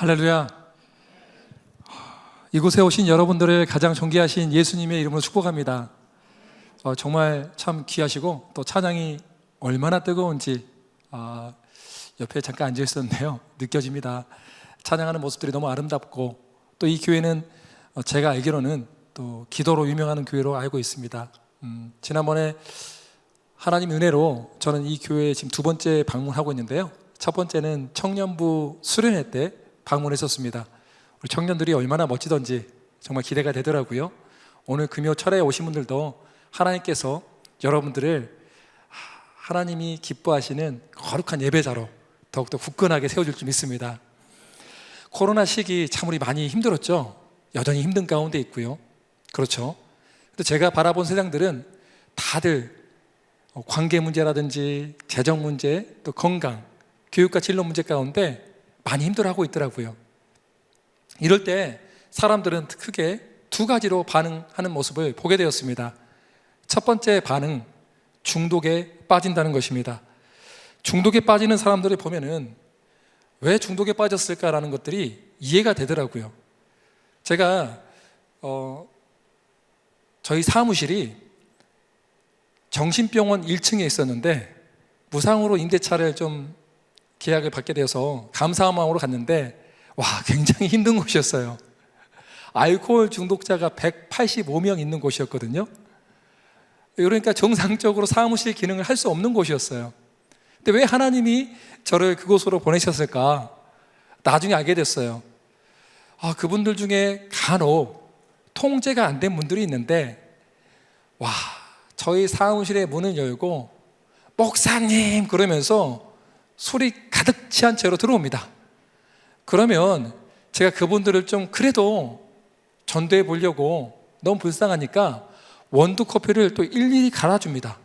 할렐루야. 이곳에 오신 여러분들을 가장 존귀하신 예수님의 이름으로 축복합니다. 정말 참 귀하시고 또 찬양이 얼마나 뜨거운지 옆에 잠깐 앉아 있었는데요, 느껴집니다. 찬양하는 모습들이 너무 아름답고 또 이 교회는 제가 알기로는 또 기도로 유명한 교회로 알고 있습니다. 지난번에 하나님 은혜로 저는 이 교회에 지금 두 번째 방문하고 있는데요, 첫 번째는 청년부 수련회 때 방문했었습니다. 우리 청년들이 얼마나 멋지던지 정말 기대가 되더라고요. 오늘 금요 철회에 오신 분들도 하나님께서 여러분들을 하나님이 기뻐하시는 거룩한 예배자로 더욱더 굳건하게 세워줄 줄 믿습니다. 코로나 시기 참 우리 많이 힘들었죠. 여전히 힘든 가운데 있고요. 그렇죠. 근데 제가 바라본 세상들은 다들 관계 문제라든지 재정 문제, 또 건강, 교육과 진로 문제 가운데 많이 힘들어하고 있더라고요. 이럴 때 사람들은 크게 두 가지로 반응하는 모습을 보게 되었습니다. 첫 번째 반응, 중독에 빠진다는 것입니다. 중독에 빠지는 사람들을 보면은 왜 중독에 빠졌을까라는 것들이 이해가 되더라고요. 제가 저희 사무실이 정신병원 1층에 있었는데 무상으로 임대차를 좀 계약을 받게 되어서 감사한 마음으로 갔는데 굉장히 힘든 곳이었어요. 알코올 중독자가 185명 있는 곳이었거든요. 그러니까 정상적으로 사무실 기능을 할 수 없는 곳이었어요. 근데 왜 하나님이 저를 그곳으로 보내셨을까? 나중에 알게 됐어요. 그분들 중에 간혹 통제가 안 된 분들이 있는데 저희 사무실의 문을 열고 목사님 그러면서 술이 가득 취한 채로 들어옵니다. 그러면 제가 그분들을 좀 그래도 전도해 보려고 너무 불쌍하니까 원두커피를 또 일일이 갈아줍니다.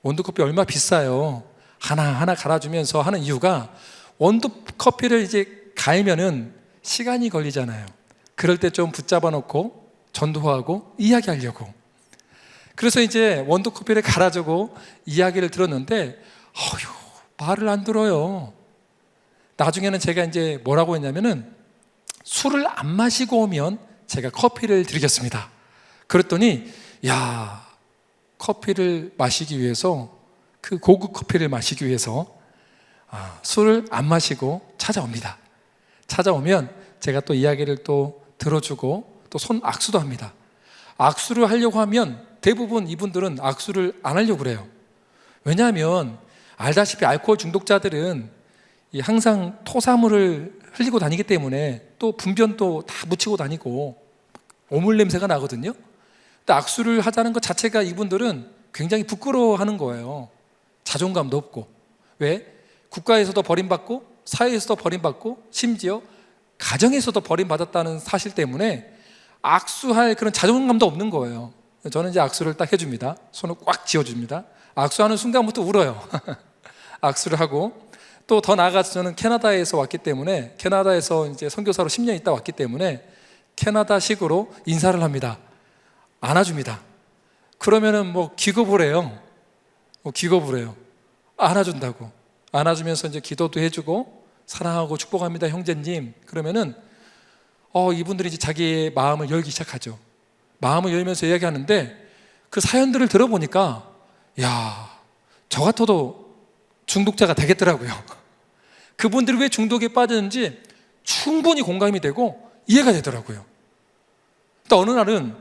원두커피 얼마 비싸요. 하나하나 갈아주면서 하는 이유가 원두커피를 이제 갈면은 시간이 걸리잖아요. 그럴 때 좀 붙잡아 놓고 전도하고 이야기하려고. 그래서 이제 원두커피를 갈아주고 이야기를 들었는데 말을 안 들어요. 나중에는 제가 이제 뭐라고 했냐면은 술을 안 마시고 오면 제가 커피를 드리겠습니다. 그랬더니 커피를 마시기 위해서, 그 고급 커피를 마시기 위해서 술을 안 마시고 찾아옵니다. 찾아오면 제가 또 이야기를 또 들어주고 또 손 악수도 합니다. 악수를 하려고 하면 대부분 이분들은 악수를 안 하려고 그래요. 왜냐하면 알다시피 알코올 중독자들은 항상 토사물을 흘리고 다니기 때문에 또 분변도 다 묻히고 다니고 오물 냄새가 나거든요. 근데 악수를 하자는 것 자체가 이분들은 굉장히 부끄러워하는 거예요. 자존감도 없고. 왜? 국가에서도 버림받고 사회에서도 버림받고 심지어 가정에서도 버림받았다는 사실 때문에 악수할 그런 자존감도 없는 거예요. 저는 이제 악수를 딱 해줍니다. 손을 꽉 쥐어줍니다. 악수하는 순간부터 울어요. 악수를 하고 또 더 나아가서 저는 캐나다에서 왔기 때문에, 캐나다에서 이제 선교사로 10년 있다 왔기 때문에 캐나다식으로 인사를 합니다. 안아줍니다. 그러면은 기겁을 해요. 기겁을 해요. 안아준다고. 안아주면서 이제 기도도 해주고 사랑하고 축복합니다 형제님. 그러면은 이분들이 이제 자기의 마음을 열기 시작하죠. 마음을 열면서 이야기하는데 그 사연들을 들어보니까 저 같아도 중독자가 되겠더라고요. 그분들이 왜 중독에 빠졌는지 충분히 공감이 되고 이해가 되더라고요. 또 어느 날은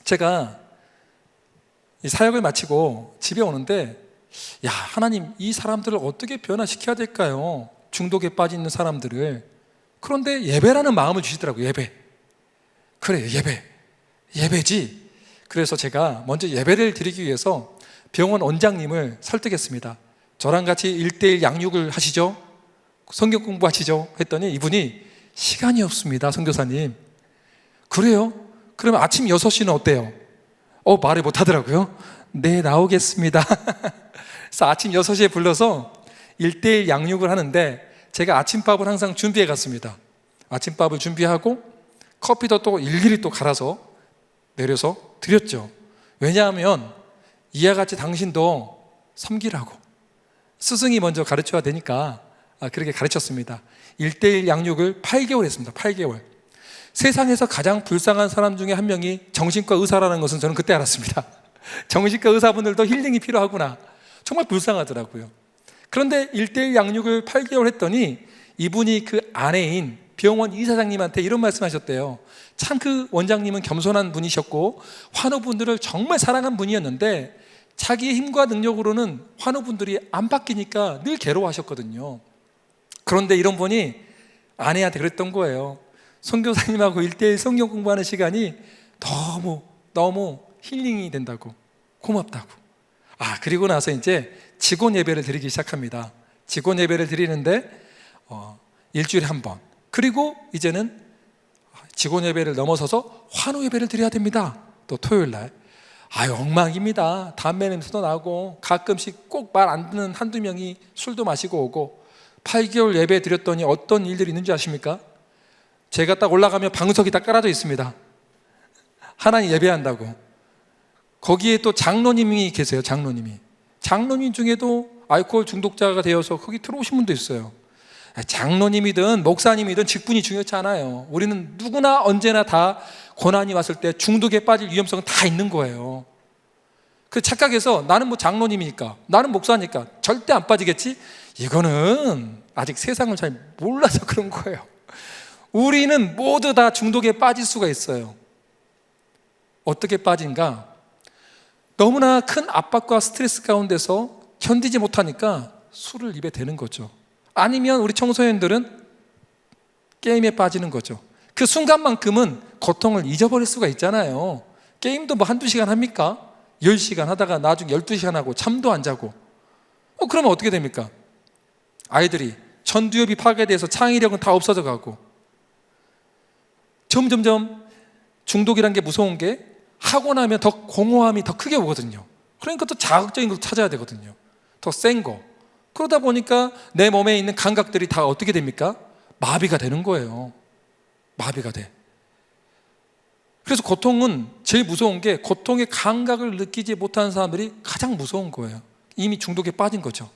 제가 이 사역을 마치고 집에 오는데 하나님, 이 사람들을 어떻게 변화시켜야 될까요? 중독에 빠져 있는 사람들을. 그런데 예배라는 마음을 주시더라고요. 예배. 그래요, 예배지. 그래서 제가 먼저 예배를 드리기 위해서 병원 원장님을 설득했습니다. 저랑 같이 1:1 양육을 하시죠? 성경 공부하시죠? 했더니 이분이 시간이 없습니다, 선교사님. 그래요? 그러면 아침 6시는 어때요? 말을 못 하더라고요. 네, 나오겠습니다. 그래서 아침 6시에 불러서 1:1 양육을 하는데 제가 아침밥을 항상 준비해 갔습니다. 아침밥을 준비하고 커피도 또 일일이 또 갈아서 내려서 드렸죠. 왜냐하면 이와 같이 당신도 섬기라고, 스승이 먼저 가르쳐야 되니까 그렇게 가르쳤습니다. 1:1 양육을 8개월 했습니다. 8개월. 세상에서 가장 불쌍한 사람 중에 한 명이 정신과 의사라는 것은 저는 그때 알았습니다. 정신과 의사분들도 힐링이 필요하구나. 정말 불쌍하더라고요. 그런데 1:1 양육을 8개월 했더니 이분이 그 아내인 병원 이사장님한테 이런 말씀 하셨대요. 참 그 원장님은 겸손한 분이셨고 환우분들을 정말 사랑한 분이었는데 자기의 힘과 능력으로는 환우분들이 안 바뀌니까 늘 괴로워하셨거든요. 그런데 이런 분이 아내한테 그랬던 거예요. 선교사님하고 1:1 성경 공부하는 시간이 너무 힐링이 된다고, 고맙다고. 그리고 나서 이제 직원 예배를 드리기 시작합니다. 직원 예배를 드리는데 일주일에 한 번. 그리고 이제는 직원 예배를 넘어서서 환우 예배를 드려야 됩니다. 또 토요일 날. 엉망입니다. 담배 냄새도 나고 가끔씩 꼭 말 안 듣는 한두 명이 술도 마시고 오고. 8개월 예배 드렸더니 어떤 일들이 있는지 아십니까? 제가 딱 올라가면 방석이 딱 깔아져 있습니다. 하나님 예배한다고. 거기에 또 장로님이 계세요. 장로님 중에도 알코올 중독자가 되어서 거기 들어오신 분도 있어요. 장로님이든 목사님이든 직분이 중요치 않아요. 우리는 누구나 언제나 다 고난이 왔을 때 중독에 빠질 위험성은 다 있는 거예요. 그 착각해서 나는 뭐 장로님이니까, 나는 목사니까 절대 안 빠지겠지? 이거는 아직 세상을 잘 몰라서 그런 거예요. 우리는 모두 다 중독에 빠질 수가 있어요. 어떻게 빠진가? 너무나 큰 압박과 스트레스 가운데서 견디지 못하니까 술을 입에 대는 거죠. 아니면 우리 청소년들은 게임에 빠지는 거죠. 그 순간만큼은 고통을 잊어버릴 수가 있잖아요. 게임도 뭐 한두 시간 합니까? 10시간 하다가 나중에 12시간 하고 잠도 안 자고. 그러면 어떻게 됩니까? 아이들이 전두엽이 파괴돼서 창의력은 다 없어져 가고, 점점점 중독이란 게 무서운 게 하고 나면 더 공허함이 더 크게 오거든요. 그러니까 또 자극적인 걸 찾아야 되거든요. 더 센 거. 그러다 보니까 내 몸에 있는 감각들이 다 어떻게 됩니까? 마비가 되는 거예요. 마비가 돼. 그래서 고통은 제일 무서운 게, 고통의 감각을 느끼지 못하는 사람들이 가장 무서운 거예요. 이미 중독에 빠진 거죠.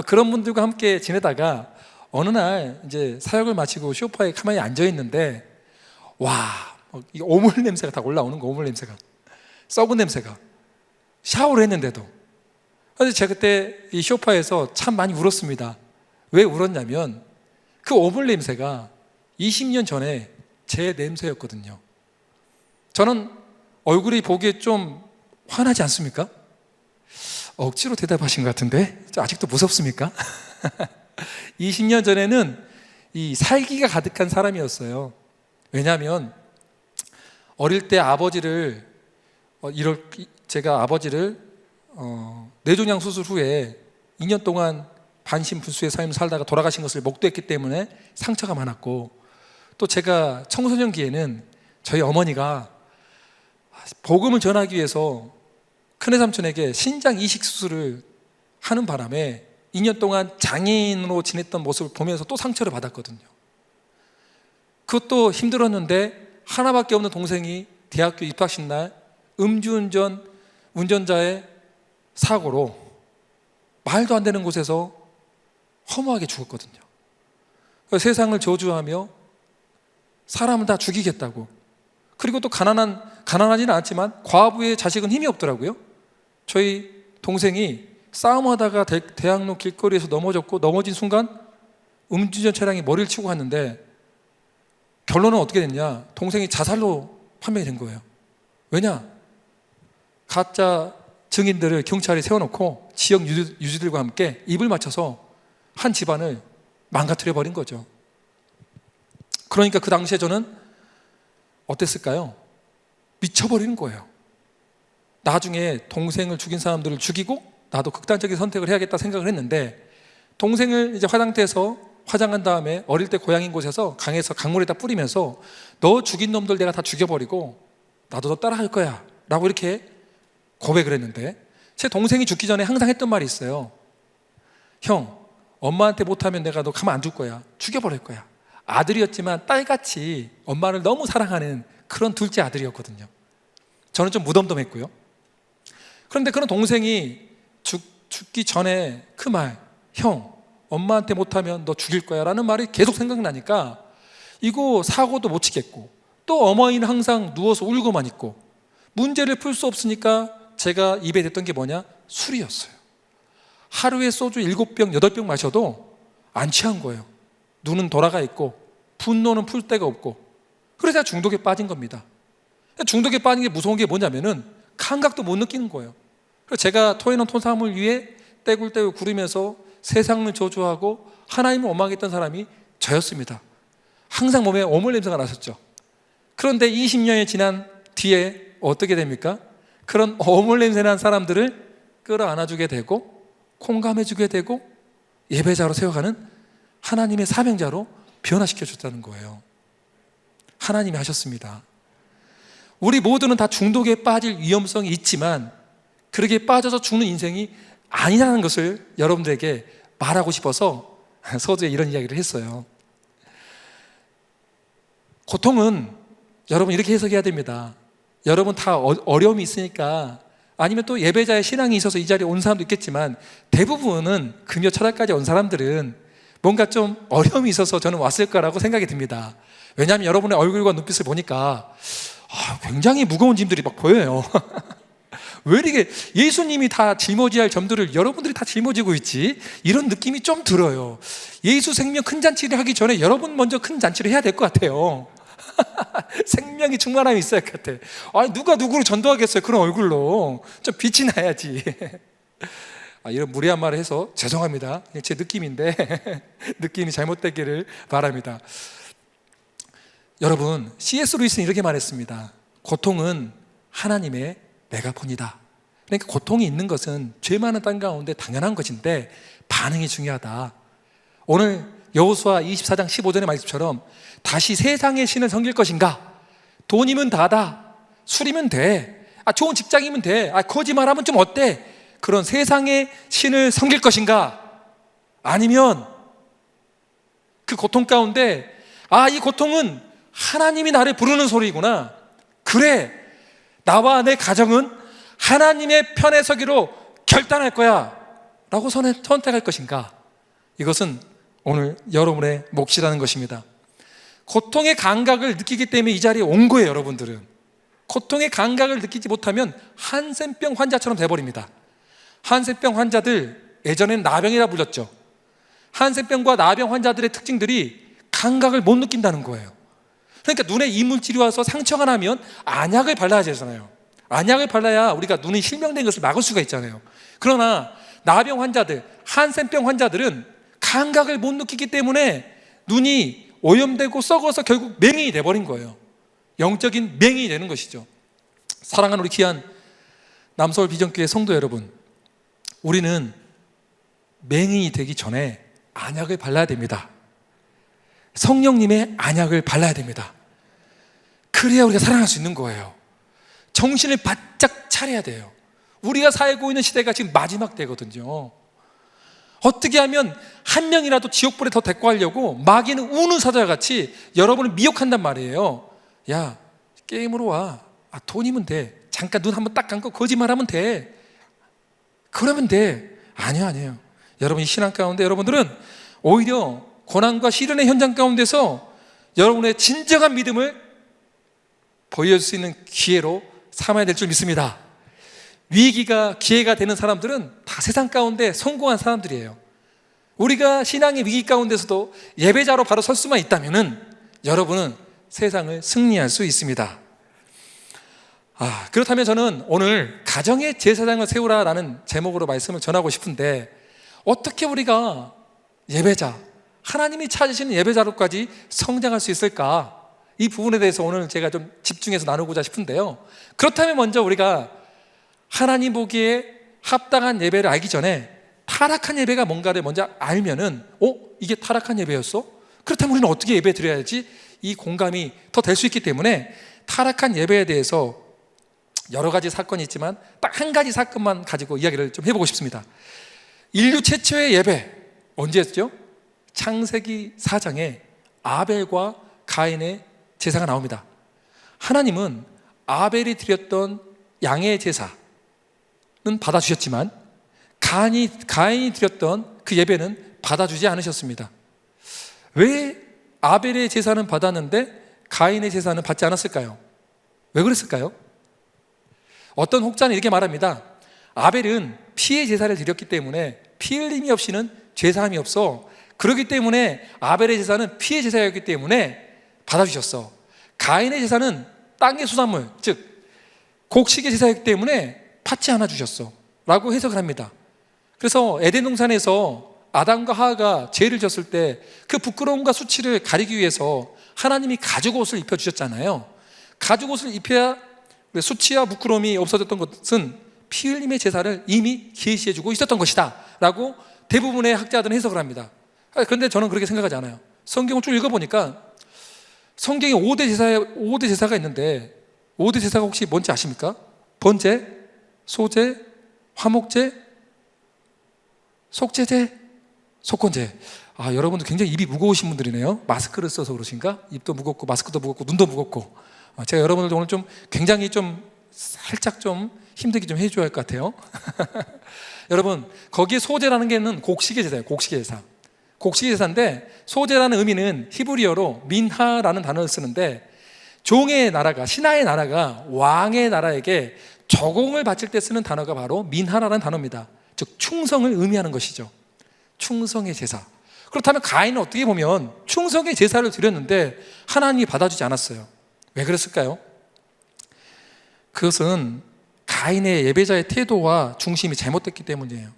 그런 분들과 함께 지내다가 어느 날 이제 사역을 마치고 소파에 가만히 앉아 있는데, 이 오물 냄새가 다 올라오는 거, 오물 냄새가, 썩은 냄새가. 샤워를 했는데도. 그래서 제가 그때 이 소파에서 참 많이 울었습니다. 왜 울었냐면 그 오물 냄새가 20년 전에 제 냄새였거든요. 저는 얼굴이 보기에 좀 환하지 않습니까? 억지로 대답하신 것 같은데 아직도 무섭습니까? 20년 전에는 이 살기가 가득한 사람이었어요. 왜냐하면 어릴 때 제가 아버지를 뇌종양 수술 후에 2년 동안 반신불수의 삶을 살다가 돌아가신 것을 목도했기 때문에 상처가 많았고, 또 제가 청소년기에는 저희 어머니가 복음을 전하기 위해서 큰애 삼촌에게 신장 이식 수술을 하는 바람에 2년 동안 장애인으로 지냈던 모습을 보면서 또 상처를 받았거든요. 그것도 힘들었는데 하나밖에 없는 동생이 대학교 입학식 날 음주운전 운전자의 사고로 말도 안 되는 곳에서 허무하게 죽었거든요. 세상을 저주하며 사람을 다 죽이겠다고. 그리고 또 가난하지는 않지만 과부의 자식은 힘이 없더라고요. 저희 동생이 싸움하다가 대학로 길거리에서 넘어졌고, 넘어진 순간 음주운전 차량이 머리를 치고 갔는데 결론은 어떻게 됐냐? 동생이 자살로 판명이 된 거예요. 왜냐? 가짜 증인들을 경찰이 세워놓고 지역 유지들과 함께 입을 맞춰서 한 집안을 망가뜨려 버린 거죠. 그러니까 그 당시에 저는 어땠을까요? 미쳐버리는 거예요. 나중에 동생을 죽인 사람들을 죽이고 나도 극단적인 선택을 해야겠다 생각을 했는데, 동생을 이제 화장대에서 화장한 다음에 어릴 때 고향인 곳에서 강에서 강물에다 뿌리면서 너 죽인 놈들 내가 다 죽여버리고 나도 너 따라할 거야 라고 이렇게 고백을 했는데, 제 동생이 죽기 전에 항상 했던 말이 있어요. 형, 엄마한테 못하면 내가 너 가만 안 둘 거야. 죽여버릴 거야. 아들이었지만 딸같이 엄마를 너무 사랑하는 그런 둘째 아들이었거든요. 저는 좀 무덤덤했고요. 그런데 그런 동생이 죽기 전에 그 말, 형, 엄마한테 못하면 너 죽일 거야 라는 말이 계속 생각나니까 이거 사고도 못 치겠고, 또 어머니는 항상 누워서 울고만 있고, 문제를 풀 수 없으니까 제가 입에 댔던 게 뭐냐? 술이었어요. 하루에 소주 7병, 8병 마셔도 안 취한 거예요. 눈은 돌아가 있고 분노는 풀 데가 없고, 그래서 중독에 빠진 겁니다. 중독에 빠진 게 무서운 게 뭐냐면은 감각도 못 느끼는 거예요. 그래서 제가 토해놓은 토사물 위에 떼굴떼굴 구르면서 세상을 저주하고 하나님을 원망했던 사람이 저였습니다. 항상 몸에 오물 냄새가 났었죠. 그런데 20년이 지난 뒤에 어떻게 됩니까? 그런 오물 냄새 난 사람들을 끌어안아주게 되고 공감해주게 되고 예배자로 세워가는 하나님의 사명자로 변화시켜줬다는 거예요. 하나님이 하셨습니다. 우리 모두는 다 중독에 빠질 위험성이 있지만 그렇게 빠져서 죽는 인생이 아니라는 것을 여러분들에게 말하고 싶어서 서두에 이런 이야기를 했어요. 고통은 여러분 이렇게 해석해야 됩니다. 여러분 다 어려움이 있으니까, 아니면 또 예배자의 신앙이 있어서 이 자리에 온 사람도 있겠지만, 대부분은 금요 철학까지 온 사람들은 뭔가 좀 어려움이 있어서 저는 왔을 거라고 생각이 듭니다. 왜냐하면 여러분의 얼굴과 눈빛을 보니까 굉장히 무거운 짐들이 막 보여요. 왜 이렇게 예수님이 다 짊어져야 할 점들을 여러분들이 다 짊어지고 있지? 이런 느낌이 좀 들어요. 예수 생명 큰 잔치를 하기 전에 여러분 먼저 큰 잔치를 해야 될 것 같아요. 생명이 충만함이 있어야 할 것 같아. 아니, 누가 누구를 전도하겠어요? 그런 얼굴로 좀 빛이 나야지. 이런 무례한 말을 해서 죄송합니다. 제 느낌인데 느낌이 잘못되기를 바랍니다. 여러분, C.S. 루이스는 이렇게 말했습니다. 고통은 하나님의 메가폰이다. 그러니까 고통이 있는 것은 죄 많은 땅 가운데 당연한 것인데 반응이 중요하다. 오늘 여호수아 24장 15절의 말씀처럼 다시 세상의 신을 섬길 것인가? 돈이면 다다. 술이면 돼. 좋은 직장이면 돼. 거짓말하면 좀 어때? 그런 세상의 신을 섬길 것인가? 아니면 그 고통 가운데 이 고통은 하나님이 나를 부르는 소리구나. 그래, 나와 내 가정은 하나님의 편에 서기로 결단할 거야 라고 선택할 것인가? 이것은 오늘 여러분의 몫이라는 것입니다. 고통의 감각을 느끼기 때문에 이 자리에 온 거예요. 여러분들은 고통의 감각을 느끼지 못하면 한센병 환자처럼 돼버립니다. 한센병 환자들, 예전엔 나병이라 불렸죠. 한센병과 나병 환자들의 특징들이 감각을 못 느낀다는 거예요. 그러니까 눈에 이물질이 와서 상처가 나면 안약을 발라야 되잖아요. 안약을 발라야 우리가 눈이 실명된 것을 막을 수가 있잖아요. 그러나 나병 환자들, 한센병 환자들은 감각을 못 느끼기 때문에 눈이 오염되고 썩어서 결국 맹인이 돼버린 거예요. 영적인 맹인이 되는 것이죠. 사랑하는 우리 귀한 남서울 비전교회 성도 여러분, 우리는 맹인이 되기 전에 안약을 발라야 됩니다. 성령님의 안약을 발라야 됩니다. 그래야 우리가 살아날 수 있는 거예요. 정신을 바짝 차려야 돼요. 우리가 살고 있는 시대가 지금 마지막 때거든요. 어떻게 하면 한 명이라도 지옥불에 더 데리고 가려고 마귀는 우는 사자와 같이 여러분을 미혹한단 말이에요. 야, 게임으로 와. 돈이면 돼. 잠깐 눈 한번 딱 감고 거짓말하면 돼. 그러면 돼. 아니에요. 여러분, 이 신앙 가운데 여러분들은 오히려 고난과 시련의 현장 가운데서 여러분의 진정한 믿음을 보여줄 수 있는 기회로 삼아야 될 줄 믿습니다. 위기가 기회가 되는 사람들은 다 세상 가운데 성공한 사람들이에요. 우리가 신앙의 위기 가운데서도 예배자로 바로 설 수만 있다면은 여러분은 세상을 승리할 수 있습니다. 그렇다면 저는 오늘 가정의 제사장을 세우라라는 제목으로 말씀을 전하고 싶은데, 어떻게 우리가 예배자, 하나님이 찾으시는 예배자로까지 성장할 수 있을까? 이 부분에 대해서 오늘 제가 좀 집중해서 나누고자 싶은데요. 그렇다면 먼저 우리가 하나님 보기에 합당한 예배를 알기 전에 타락한 예배가 뭔가를 먼저 알면은 이게 타락한 예배였어? 그렇다면 우리는 어떻게 예배 드려야지? 이 공감이 더 될 수 있기 때문에 타락한 예배에 대해서 여러 가지 사건이 있지만 딱 한 가지 사건만 가지고 이야기를 좀 해보고 싶습니다. 인류 최초의 예배 언제였죠? 창세기 4장에 아벨과 가인의 제사가 나옵니다. 하나님은 아벨이 드렸던 양의 제사는 받아주셨지만 가인이 드렸던 그 예배는 받아주지 않으셨습니다. 왜 아벨의 제사는 받았는데 가인의 제사는 받지 않았을까요? 왜 그랬을까요? 어떤 혹자는 이렇게 말합니다. 아벨은 피의 제사를 드렸기 때문에 피 흘림이 없이는 죄사함이 없어. 그렇기 때문에 아벨의 제사는 피의 제사였기 때문에 받아주셨어. 가인의 제사는 땅의 수산물, 즉 곡식의 제사였기 때문에 받지 않아 주셨어 라고 해석을 합니다. 그래서 에덴 동산에서 아담과 하와가 죄를 졌을 때 그 부끄러움과 수치를 가리기 위해서 하나님이 가죽 옷을 입혀주셨잖아요. 가죽 옷을 입혀야 수치와 부끄러움이 없어졌던 것은 피 흘림의 제사를 이미 계시해주고 있었던 것이다 라고 대부분의 학자들은 해석을 합니다. 그런데 저는 그렇게 생각하지 않아요. 성경을 쭉 읽어보니까 성경에 5대 제사가 있는데 5대 제사가 혹시 뭔지 아십니까? 번제, 소제, 화목제, 속제제, 속건제. 여러분들 굉장히 입이 무거우신 분들이네요. 마스크를 써서 그러신가? 입도 무겁고 마스크도 무겁고 눈도 무겁고. 제가 여러분들 오늘 좀 굉장히 좀 살짝 좀 힘들게 좀 해줘야 할 것 같아요. 여러분, 거기에 소제라는 게는 곡식의 제사예요. 곡식의 제사. 곡식의 제사인데 소제라는 의미는 히브리어로 민하라는 단어를 쓰는데 종의 나라가, 신하의 나라가 왕의 나라에게 저공을 바칠 때 쓰는 단어가 바로 민하라는 단어입니다. 즉 충성을 의미하는 것이죠. 충성의 제사. 그렇다면 가인은 어떻게 보면 충성의 제사를 드렸는데 하나님이 받아주지 않았어요. 왜 그랬을까요? 그것은 가인의 예배자의 태도와 중심이 잘못됐기 때문이에요.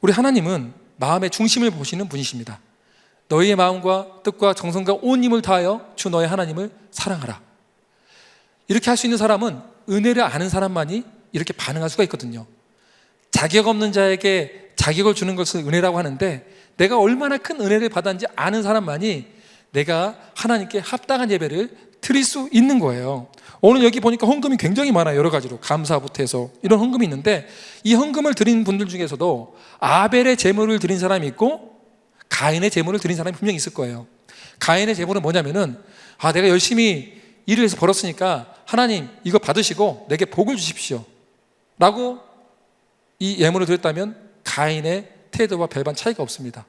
우리 하나님은 마음의 중심을 보시는 분이십니다. 너희의 마음과 뜻과 정성과 온 힘을 다하여 주 너의 하나님을 사랑하라. 이렇게 할 수 있는 사람은 은혜를 아는 사람만이 이렇게 반응할 수가 있거든요. 자격 없는 자에게 자격을 주는 것을 은혜라고 하는데 내가 얼마나 큰 은혜를 받았는지 아는 사람만이 내가 하나님께 합당한 예배를 드릴 수 있는 거예요. 오늘 여기 보니까 헌금이 굉장히 많아요. 여러 가지로 감사부터 해서 이런 헌금이 있는데 이 헌금을 드린 분들 중에서도 아벨의 제물을 드린 사람이 있고 가인의 제물을 드린 사람이 분명히 있을 거예요. 가인의 제물은 뭐냐면은 내가 열심히 일을 해서 벌었으니까 하나님 이거 받으시고 내게 복을 주십시오 라고 이 예물을 드렸다면 가인의 태도와 별반 차이가 없습니다.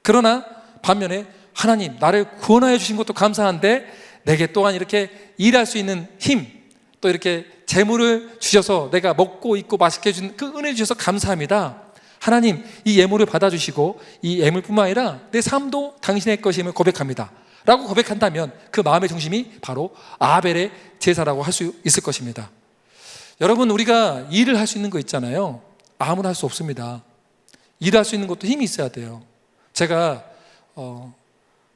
그러나 반면에 하나님 나를 구원하여 주신 것도 감사한데 내게 또한 이렇게 일할 수 있는 힘, 또 이렇게 재물을 주셔서 내가 먹고 입고 맛있게 해준 그 은혜 주셔서 감사합니다. 하나님 이 예물을 받아주시고 이 예물뿐만 아니라 내 삶도 당신의 것임을 고백합니다 라고 고백한다면 그 마음의 중심이 바로 아벨의 제사라고 할 수 있을 것입니다. 여러분, 우리가 일을 할 수 있는 거 있잖아요. 아무나 할 수 없습니다. 일할 수 있는 것도 힘이 있어야 돼요. 제가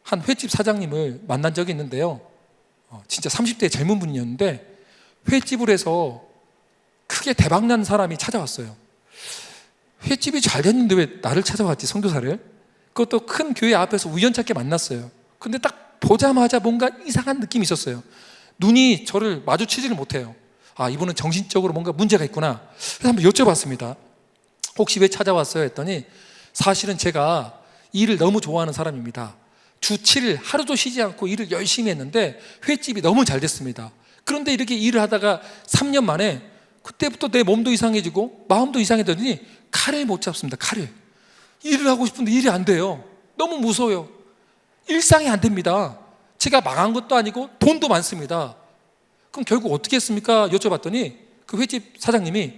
한 횟집 사장님을 만난 적이 있는데요. 진짜 30대 젊은 분이었는데 횟집을 해서 크게 대박난 사람이 찾아왔어요. 횟집이 잘 됐는데 왜 나를 찾아왔지, 선교사를? 그것도 큰 교회 앞에서 우연찮게 만났어요. 근데 딱 보자마자 뭔가 이상한 느낌이 있었어요. 눈이 저를 마주치지를 못해요. 이분은 정신적으로 뭔가 문제가 있구나. 그래서 한번 여쭤봤습니다. 혹시 왜 찾아왔어요? 했더니 사실은 제가 일을 너무 좋아하는 사람입니다. 주 7일 하루도 쉬지 않고 일을 열심히 했는데 횟집이 너무 잘 됐습니다. 그런데 이렇게 일을 하다가 3년 만에 그때부터 내 몸도 이상해지고 마음도 이상해졌더니 칼을 못 잡습니다. 칼을. 일을 하고 싶은데 일이 안 돼요. 너무 무서워요. 일상이 안 됩니다. 제가 망한 것도 아니고 돈도 많습니다. 그럼 결국 어떻게 했습니까? 여쭤봤더니 그 횟집 사장님이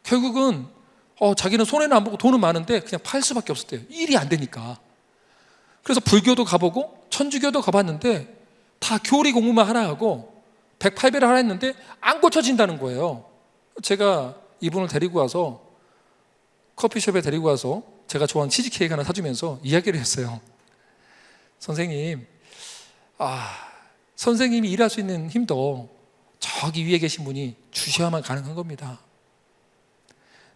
결국은 자기는 손해는 안 보고 돈은 많은데 그냥 팔 수밖에 없었대요. 일이 안 되니까. 그래서 불교도 가보고 천주교도 가봤는데 다 교리 공부만 하나 하고 108배를 하나 했는데 안 고쳐진다는 거예요. 제가 이분을 데리고 와서 커피숍에 데리고 와서 제가 좋아하는 치즈케이크 하나 사주면서 이야기를 했어요. 선생님, 선생님이 일할 수 있는 힘도 저기 위에 계신 분이 주셔야만 가능한 겁니다.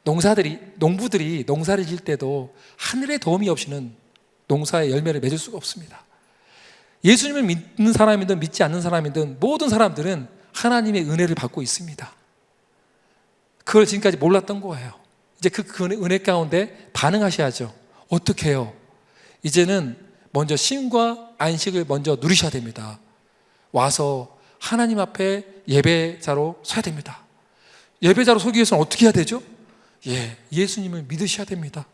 농부들이 농사를 지을 때도 하늘의 도움이 없이는 농사의 열매를 맺을 수가 없습니다. 예수님을 믿는 사람이든 믿지 않는 사람이든 모든 사람들은 하나님의 은혜를 받고 있습니다. 그걸 지금까지 몰랐던 거예요. 이제 그 은혜 가운데 반응하셔야죠. 어떻게 해요? 이제는 먼저 쉼과 안식을 먼저 누리셔야 됩니다. 와서 하나님 앞에 예배자로 서야 됩니다. 예배자로 서기 위해서는 어떻게 해야 되죠? 예수님을 믿으셔야 됩니다.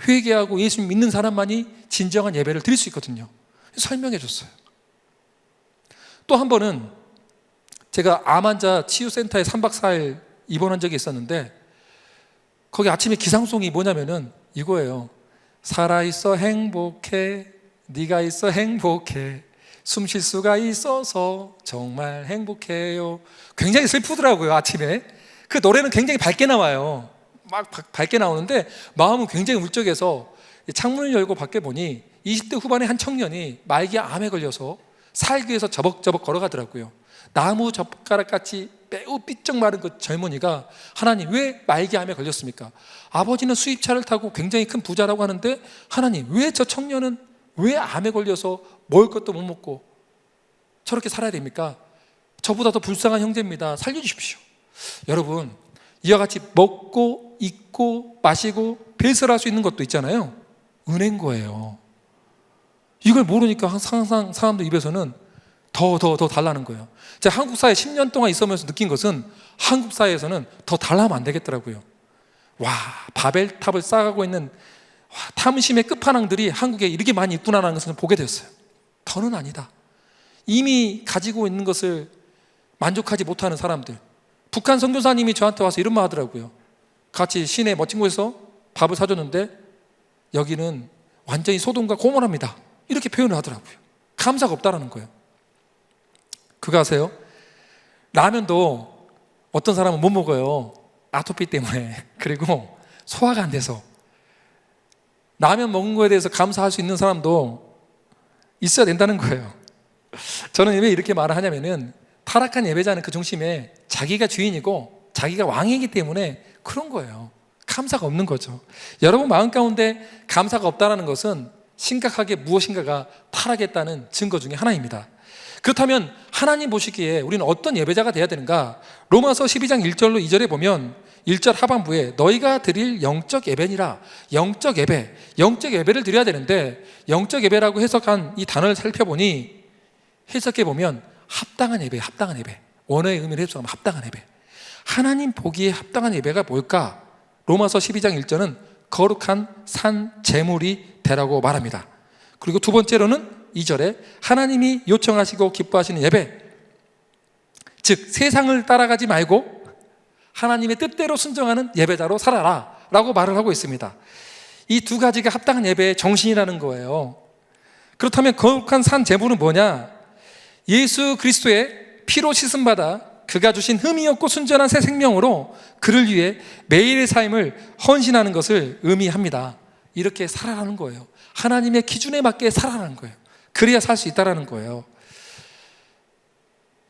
회개하고 예수님 믿는 사람만이 진정한 예배를 드릴 수 있거든요. 설명해 줬어요. 또 한 번은 제가 암 환자 치유센터에 3박 4일 입원한 적이 있었는데, 거기 아침에 기상송이 뭐냐면은 이거예요. 살아있어 행복해, 네가 있어 행복해, 숨 쉴 수가 있어서 정말 행복해요. 굉장히 슬프더라고요. 아침에 그 노래는 굉장히 밝게 나와요. 막 밝게 나오는데 마음은 굉장히 울적해서 창문을 열고 밖에 보니 20대 후반의 한 청년이 말기 암에 걸려서 살기 위해서 저벅저벅 걸어가더라고요. 나무 젓가락같이 매우 삐쩍 마른 그 젊은이가, 하나님 왜 말기 암에 걸렸습니까? 아버지는 수입차를 타고 굉장히 큰 부자라고 하는데, 하나님 왜 저 청년은 왜 암에 걸려서 먹을 것도 못 먹고 저렇게 살아야 됩니까? 저보다 더 불쌍한 형제입니다. 살려주십시오. 여러분, 이와 같이 먹고 입고 마시고 배설할 수 있는 것도 있잖아요. 은혜인 거예요. 이걸 모르니까 항상 사람들 입에서는 더 달라는 거예요. 제가 한국 사회에 10년 동안 있으면서 느낀 것은, 한국 사회에서는 더 달라면 안 되겠더라고요. 와, 바벨탑을 쌓아가고 있는 탐심의 끝판왕들이 한국에 이렇게 많이 있구나라는 것을 보게 되었어요. 더는 아니다. 이미 가지고 있는 것을 만족하지 못하는 사람들. 북한 선교사님이 저한테 와서 이런 말 하더라고요. 같이 시내 멋진 곳에서 밥을 사줬는데 여기는 완전히 소돔과 고모랍니다, 이렇게 표현을 하더라고요. 감사가 없다라는 거예요. 그거 아세요? 라면도 어떤 사람은 못 먹어요. 아토피 때문에. 그리고 소화가 안 돼서. 라면 먹은 거에 대해서 감사할 수 있는 사람도 있어야 된다는 거예요. 저는 왜 이렇게 말을 하냐면은, 타락한 예배자는 그 중심에 자기가 주인이고 자기가 왕이기 때문에 그런 거예요. 감사가 없는 거죠. 여러분 마음 가운데 감사가 없다는 것은 심각하게 무엇인가가 타락했다는 증거 중에 하나입니다. 그렇다면 하나님 보시기에 우리는 어떤 예배자가 되어야 되는가? 로마서 12장 1절로 2절에 보면 1절 하반부에 너희가 드릴 영적 예배니라. 영적 예배를 드려야 되는데, 영적 예배라고 해석한 이 단어를 살펴보니, 해석해 보면 합당한 예배. 원어의 의미를 해석하면 합당한 예배. 하나님 보기에 합당한 예배가 뭘까? 로마서 12장 1절은 거룩한 산 제물이 되라고 말합니다. 그리고 두 번째로는 2절에 하나님이 요청하시고 기뻐하시는 예배, 즉 세상을 따라가지 말고 하나님의 뜻대로 순종하는 예배자로 살아라 라고 말을 하고 있습니다. 이 두 가지가 합당한 예배의 정신이라는 거예요. 그렇다면 거룩한 산 제물은 뭐냐? 예수 그리스도의 피로 씻음받아 그가 주신 흠이 없고 순전한 새 생명으로 그를 위해 매일의 삶을 헌신하는 것을 의미합니다. 이렇게 살아라는 거예요. 하나님의 기준에 맞게 살아라는 거예요. 그래야 살 수 있다는 거예요.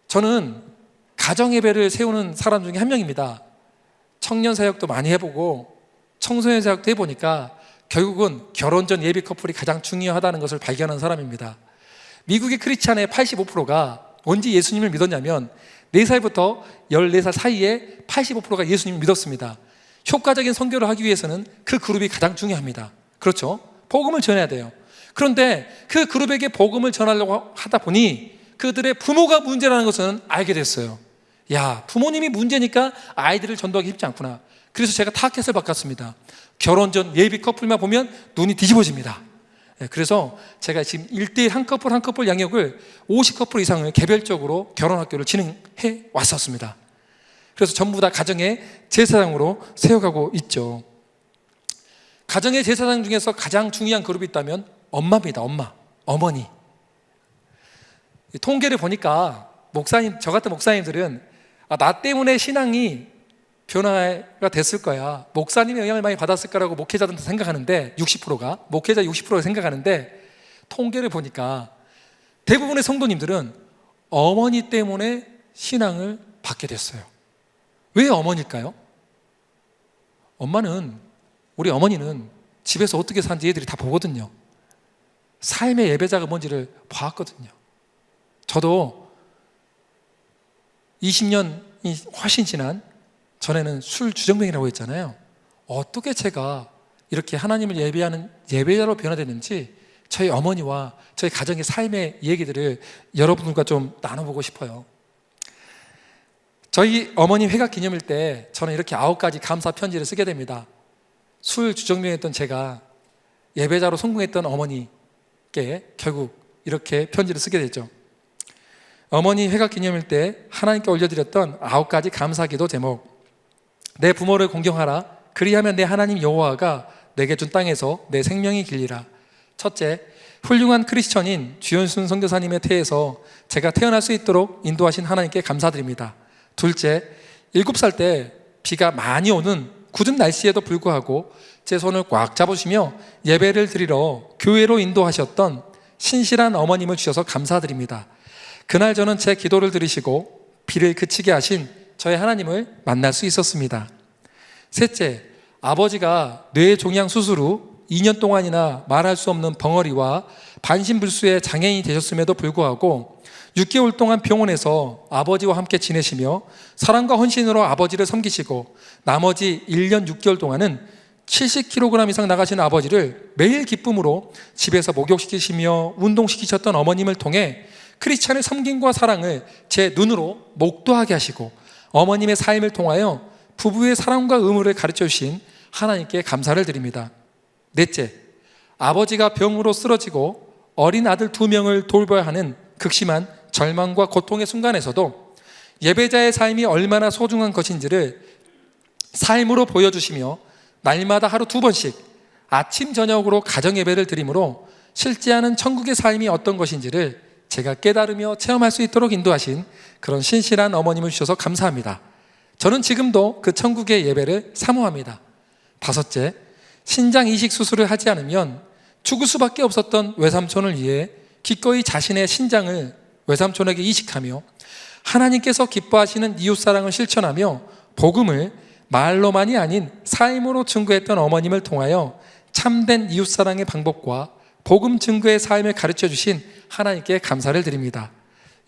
저는 가정예배를 세우는 사람 중에 한 명입니다. 청년 사역도 많이 해보고 청소년 사역도 해보니까 결국은 결혼 전 예비 커플이 가장 중요하다는 것을 발견한 사람입니다. 미국의 크리스찬의 85%가 언제 예수님을 믿었냐면 4살부터 14살 사이에 85%가 예수님을 믿었습니다. 효과적인 선교를 하기 위해서는 그 그룹이 가장 중요합니다. 그렇죠? 복음을 전해야 돼요. 그런데 그 그룹에게 복음을 전하려고 하다 보니 그들의 부모가 문제라는 것은 알게 됐어요. 야, 부모님이 문제니까 아이들을 전도하기 쉽지 않구나. 그래서 제가 타켓을 바꿨습니다. 결혼 전 예비 커플만 보면 눈이 뒤집어집니다. 그래서 제가 지금 1대1 한 커플 양육을 50커플 이상을 개별적으로 결혼학교를 진행해 왔었습니다. 그래서 전부 다 가정의 제사장으로 세워가고 있죠. 가정의 제사장 중에서 가장 중요한 그룹이 있다면 엄마입니다. 어머니. 통계를 보니까 저 같은 목사님들은 나 때문에 신앙이 변화가 됐을 거야, 목사님의 영향을 많이 받았을 거라고 목회자들은 생각하는데, 60%가 목회자 60%가 생각하는데, 통계를 보니까 대부분의 성도님들은 어머니 때문에 신앙을 받게 됐어요. 왜 어머니일까요? 우리 어머니는 집에서 어떻게 사는지 애들이 다 보거든요. 삶의 예배자가 뭔지를 봤거든요. 저도 20년이 훨씬 지난 전에는 술 주정뱅이라고 했잖아요. 어떻게 제가 이렇게 하나님을 예배하는 예배자로 변화됐는지 저희 어머니와 저희 가정의 삶의 얘기들을 여러분들과 좀 나눠보고 싶어요. 저희 어머니 회각 기념일 때 저는 이렇게 9가지 감사 편지를 쓰게 됩니다. 술 주정뱅이였던 제가 예배자로 성공했던 어머니께 결국 이렇게 편지를 쓰게 됐죠. 어머니 회각 기념일 때 하나님께 올려드렸던 9가지 감사기도 제목. 내 부모를 공경하라. 그리하면 내 하나님 여호와가 내게 준 땅에서 내 생명이 길리라. 첫째, 훌륭한 크리스천인 주연순 선교사님의 태에서 제가 태어날 수 있도록 인도하신 하나님께 감사드립니다. 둘째, 7살 때 비가 많이 오는 굳은 날씨에도 불구하고 제 손을 꽉 잡으시며 예배를 드리러 교회로 인도하셨던 신실한 어머님을 주셔서 감사드립니다. 그날 저는 제 기도를 들으시고 비를 그치게 하신 저의 하나님을 만날 수 있었습니다. 셋째, 아버지가 뇌종양 수술 후 2년 동안이나 말할 수 없는 벙어리와 반신불수의 장애인이 되셨음에도 불구하고 6개월 동안 병원에서 아버지와 함께 지내시며 사랑과 헌신으로 아버지를 섬기시고 나머지 1년 6개월 동안은 70kg 이상 나가시는 아버지를 매일 기쁨으로 집에서 목욕시키시며 운동시키셨던 어머님을 통해 크리스찬의 섬김과 사랑을 제 눈으로 목도하게 하시고 어머님의 삶을 통하여 부부의 사랑과 의무를 가르쳐 주신 하나님께 감사를 드립니다. 넷째, 아버지가 병으로 쓰러지고 어린 아들 2명을 돌봐야 하는 극심한 절망과 고통의 순간에서도 예배자의 삶이 얼마나 소중한 것인지를 삶으로 보여주시며 날마다 하루 2번씩 아침 저녁으로 가정예배를 드림으로 실제하는 천국의 삶이 어떤 것인지를 제가 깨달으며 체험할 수 있도록 인도하신 그런 신실한 어머님을 주셔서 감사합니다. 저는 지금도 그 천국의 예배를 사모합니다. 다섯째, 신장 이식 수술을 하지 않으면 죽을 수밖에 없었던 외삼촌을 위해 기꺼이 자신의 신장을 외삼촌에게 이식하며 하나님께서 기뻐하시는 이웃사랑을 실천하며 복음을 말로만이 아닌 삶으로 증거했던 어머님을 통하여 참된 이웃사랑의 방법과 복음 증거의 삶을 가르쳐 주신 하나님께 감사를 드립니다.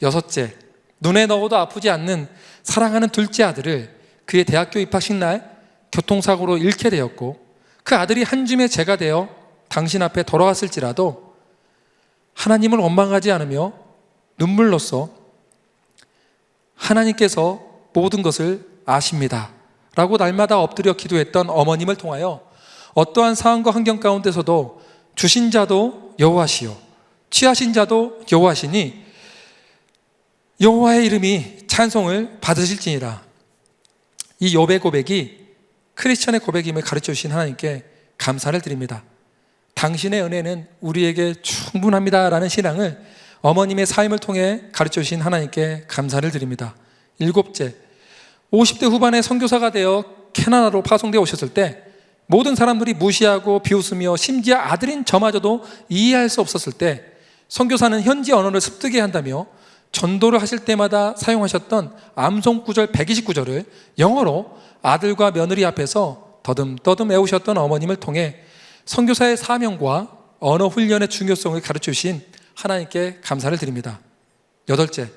여섯째, 눈에 넣어도 아프지 않는 사랑하는 둘째 아들을 그의 대학교 입학식 날 교통사고로 잃게 되었고 그 아들이 한 줌의 죄가 되어 당신 앞에 돌아왔을지라도 하나님을 원망하지 않으며 눈물로써 하나님께서 모든 것을 아십니다 라고 날마다 엎드려 기도했던 어머님을 통하여 어떠한 상황과 환경 가운데서도 주신 자도 여호와시요 취하신 자도 여호와시니 여호와의 이름이 찬송을 받으실지니라. 이 욥의 고백이 크리스천의 고백임을 가르쳐 주신 하나님께 감사를 드립니다. 당신의 은혜는 우리에게 충분합니다 라는 신앙을 어머님의 삶을 통해 가르쳐 주신 하나님께 감사를 드립니다. 7째, 50대 후반에 선교사가 되어 캐나다로 파송되어 오셨을 때 모든 사람들이 무시하고 비웃으며 심지어 아들인 저마저도 이해할 수 없었을 때 선교사는 현지 언어를 습득해야 한다며 전도를 하실 때마다 사용하셨던 암송 구절 129절을 영어로 아들과 며느리 앞에서 더듬더듬 외우셨던 어머님을 통해 선교사의 사명과 언어 훈련의 중요성을 가르쳐 주신 하나님께 감사를 드립니다. 8째,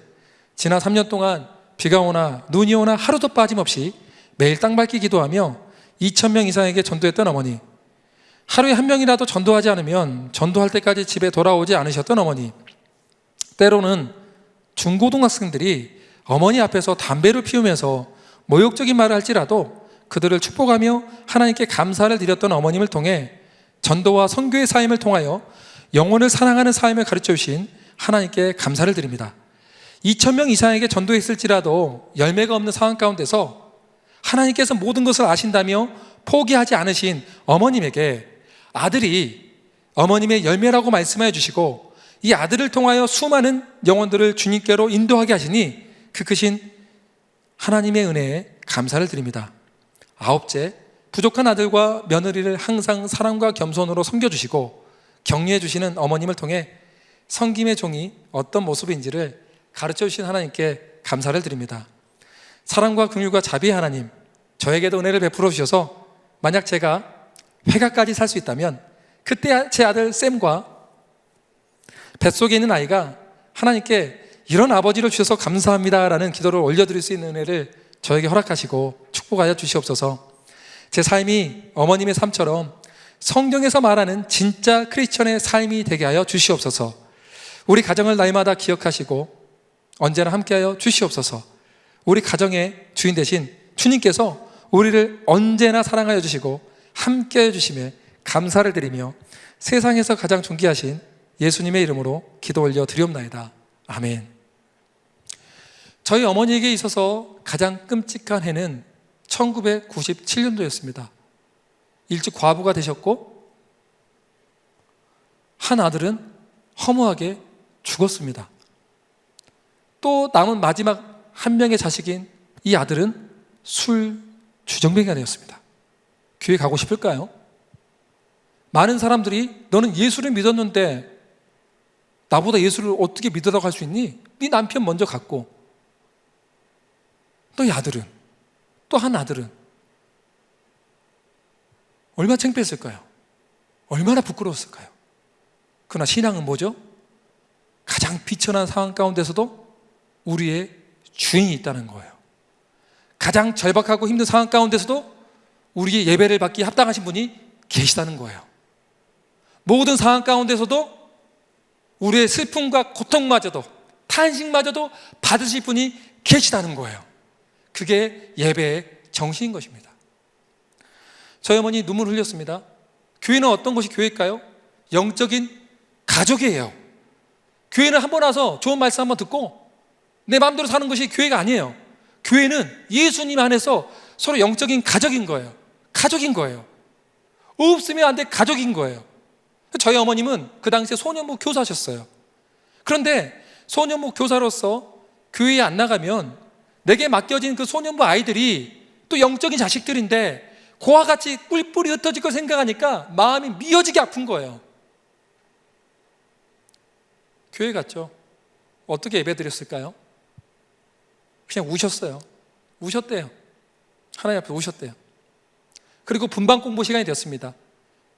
지난 3년 동안 비가 오나 눈이 오나 하루도 빠짐없이 매일 땅 밟기 기도하며 2,000명 이상에게 전도했던 어머니, 하루에 한 명이라도 전도하지 않으면 전도할 때까지 집에 돌아오지 않으셨던 어머니, 때로는 중고등학생들이 어머니 앞에서 담배를 피우면서 모욕적인 말을 할지라도 그들을 축복하며 하나님께 감사를 드렸던 어머님을 통해 전도와 선교의 삶을 통하여 영혼을 사랑하는 삶을 가르쳐 주신 하나님께 감사를 드립니다. 2,000명 이상에게 전도했을지라도 열매가 없는 상황 가운데서 하나님께서 모든 것을 아신다며 포기하지 않으신 어머님에게 아들이 어머님의 열매라고 말씀해 주시고 이 아들을 통하여 수많은 영혼들을 주님께로 인도하게 하시니 그 크신 하나님의 은혜에 감사를 드립니다. 9째, 부족한 아들과 며느리를 항상 사랑과 겸손으로 섬겨주시고 격려해 주시는 어머님을 통해 섬김의 종이 어떤 모습인지를 가르쳐 주신 하나님께 감사를 드립니다. 사랑과 긍휼과 자비의 하나님, 저에게도 은혜를 베풀어 주셔서 만약 제가 회가까지 살 수 있다면 그때 제 아들 샘과 뱃속에 있는 아이가 하나님께 이런 아버지를 주셔서 감사합니다 라는 기도를 올려드릴 수 있는 은혜를 저에게 허락하시고 축복하여 주시옵소서. 제 삶이 어머님의 삶처럼 성경에서 말하는 진짜 크리스천의 삶이 되게 하여 주시옵소서. 우리 가정을 날마다 기억하시고 언제나 함께하여 주시옵소서. 우리 가정의 주인 되신 주님께서 우리를 언제나 사랑하여 주시고 함께해 주심에 감사를 드리며 세상에서 가장 존귀하신 예수님의 이름으로 기도 올려 드리옵나이다. 아멘. 저희 어머니에게 있어서 가장 끔찍한 해는 1997년도였습니다. 일찍 과부가 되셨고 한 아들은 허무하게 죽었습니다. 또 남은 마지막 한 명의 자식인 이 아들은 술 주정뱅이가 되었습니다. 교회 가고 싶을까요? 많은 사람들이 너는 예수를 믿었는데 나보다 예수를 어떻게 믿으라고 할 수 있니? 네 남편 먼저 갔고 너희 아들은, 또 한 아들은 얼마나 창피했을까요? 얼마나 부끄러웠을까요? 그러나 신앙은 뭐죠? 가장 비천한 상황 가운데서도 우리의 주인이 있다는 거예요. 가장 절박하고 힘든 상황 가운데서도 우리의 예배를 받기 합당하신 분이 계시다는 거예요. 모든 상황 가운데서도 우리의 슬픔과 고통마저도, 탄식마저도 받으실 분이 계시다는 거예요. 그게 예배의 정신인 것입니다. 저희 어머니 눈물 흘렸습니다. 교회는 어떤 것이 교회일까요? 영적인 가족이에요. 교회는 한 번 와서 좋은 말씀 한번 듣고 내 마음대로 사는 것이 교회가 아니에요. 교회는 예수님 안에서 서로 영적인 가족인 거예요. 가족인 거예요. 없으면 안 될 가족인 거예요. 저희 어머님은 그 당시에 소년부 교사셨어요. 그런데 소년부 교사로서 교회에 안 나가면 내게 맡겨진 그 소년부 아이들이 또 영적인 자식들인데 그와 같이 뿔뿔이 흩어질 걸 생각하니까 마음이 미어지게 아픈 거예요. 교회 갔죠. 어떻게 예배 드렸을까요? 그냥 우셨어요. 우셨대요. 하나님 앞에 우셨대요. 그리고 분방 공부 시간이 되었습니다.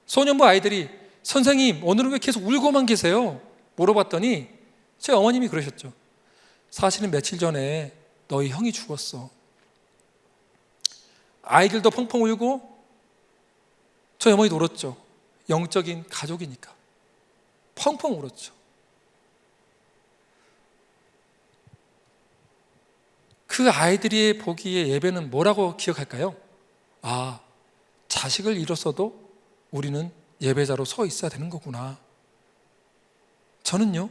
소년부 아이들이 선생님 오늘은 왜 계속 울고만 계세요? 물어봤더니 제 어머님이 그러셨죠. 사실은 며칠 전에 너희 형이 죽었어. 아이들도 펑펑 울고 저희 어머니도 울었죠. 영적인 가족이니까 펑펑 울었죠. 그 아이들이 보기에 예배는 뭐라고 기억할까요? 아, 자식을 잃었어도 우리는 예배자로 서 있어야 되는 거구나. 저는요,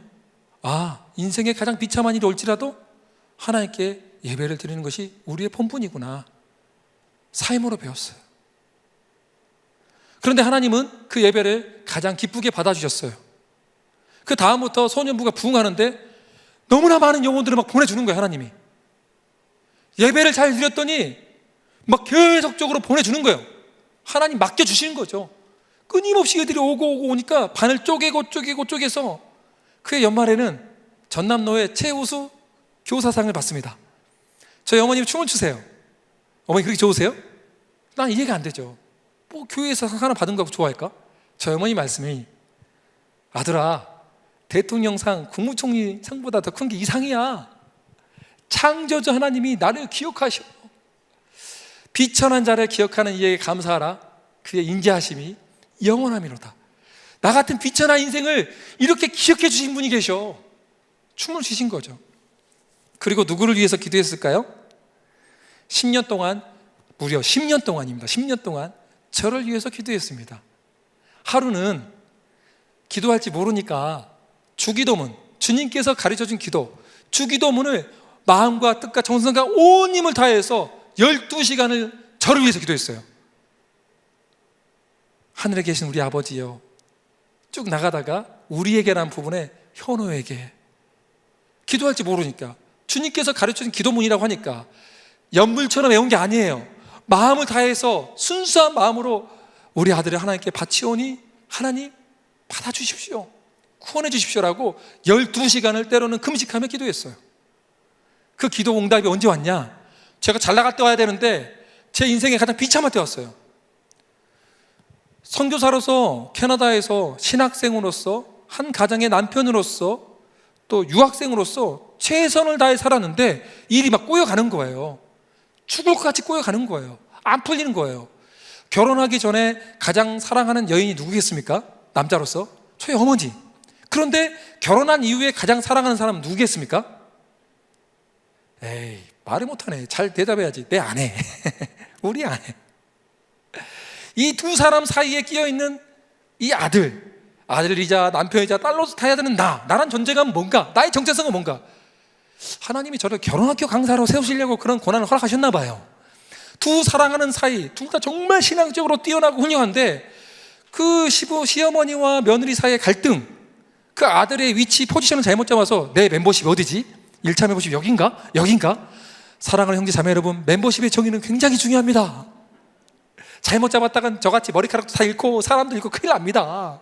아, 인생의 가장 비참한 일이 올지라도 하나님께 예배를 드리는 것이 우리의 본분이구나. 삶으로 배웠어요. 그런데 하나님은 그 예배를 가장 기쁘게 받아주셨어요. 그 다음부터 소년부가 부흥하는데 너무나 많은 영혼들을 막 보내주는 거예요. 하나님이 예배를 잘 드렸더니 막 계속적으로 보내주는 거예요. 하나님 맡겨주시는 거죠. 끊임없이 애들이 오고 오니까 반을 쪼개서 그의 연말에는 전남로의 최우수 교사상을 받습니다. 저희 어머님 춤을 추세요. 어머니 그렇게 좋으세요? 난 이해가 안 되죠. 뭐 교회에서 상 하나 받은 거 좋아할까? 저희 어머니 말씀이 아들아, 대통령상, 국무총리 상보다 더 큰 게 이 상이야. 창조주 하나님이 나를 기억하셔. 비천한 자를 기억하는 이에게 감사하라. 그의 인자하심이 영원함이로다. 나 같은 비천한 인생을 이렇게 기억해 주신 분이 계셔. 춤을 추신 거죠. 그리고 누구를 위해서 기도했을까요? 10년 동안, 무려 10년 동안입니다. 10년 동안 저를 위해서 기도했습니다. 하루는 기도할지 모르니까 주기도문, 주님께서 가르쳐준 기도, 주기도문을 마음과 뜻과 정성과 온 힘을 다해서 12시간을 저를 위해서 기도했어요. 하늘에 계신 우리 아버지요, 쭉 나가다가 우리에게라는 부분에 현호에게 기도할지 모르니까 주님께서 가르쳐준 기도문이라고 하니까 연물처럼 외운 게 아니에요. 마음을 다해서 순수한 마음으로 우리 아들을 하나님께 바치오니 하나님 받아주십시오, 구원해 주십시오라고 12시간을 때로는 금식하며 기도했어요. 그 기도 응답이 언제 왔냐? 제가 잘 나갈 때 와야 되는데 제 인생에 가장 비참할 때 왔어요. 선교사로서 캐나다에서 신학생으로서 한 가정의 남편으로서 또 유학생으로서 최선을 다해 살았는데 일이 막 꼬여가는 거예요. 죽을 것 같이 꼬여가는 거예요. 안 풀리는 거예요. 결혼하기 전에 가장 사랑하는 여인이 누구겠습니까? 남자로서 저희 어머니. 그런데 결혼한 이후에 가장 사랑하는 사람은 누구겠습니까? 에이, 말을 못하네. 잘 대답해야지. 내 아내. 우리 아내. 이 두 사람 사이에 끼어있는 이 아들, 아들이자 남편이자 딸로서 다 해야 되는 나란 존재감은 뭔가, 나의 정체성은 뭔가. 하나님이 저를 결혼학교 강사로 세우시려고 그런 고난을 허락하셨나 봐요. 두 사랑하는 사이, 둘 다 정말 신앙적으로 뛰어나고 훌륭한데 그 시어머니와 며느리 사이의 갈등, 그 아들의 위치, 포지션을 잘못 잡아서 내 멤버십이 어디지? 1차 멤버십이 여긴가? 사랑하는 형제 자매 여러분, 멤버십의 정의는 굉장히 중요합니다. 잘못 잡았다간 저같이 머리카락도 다 잃고 사람도 잃고 큰일 납니다.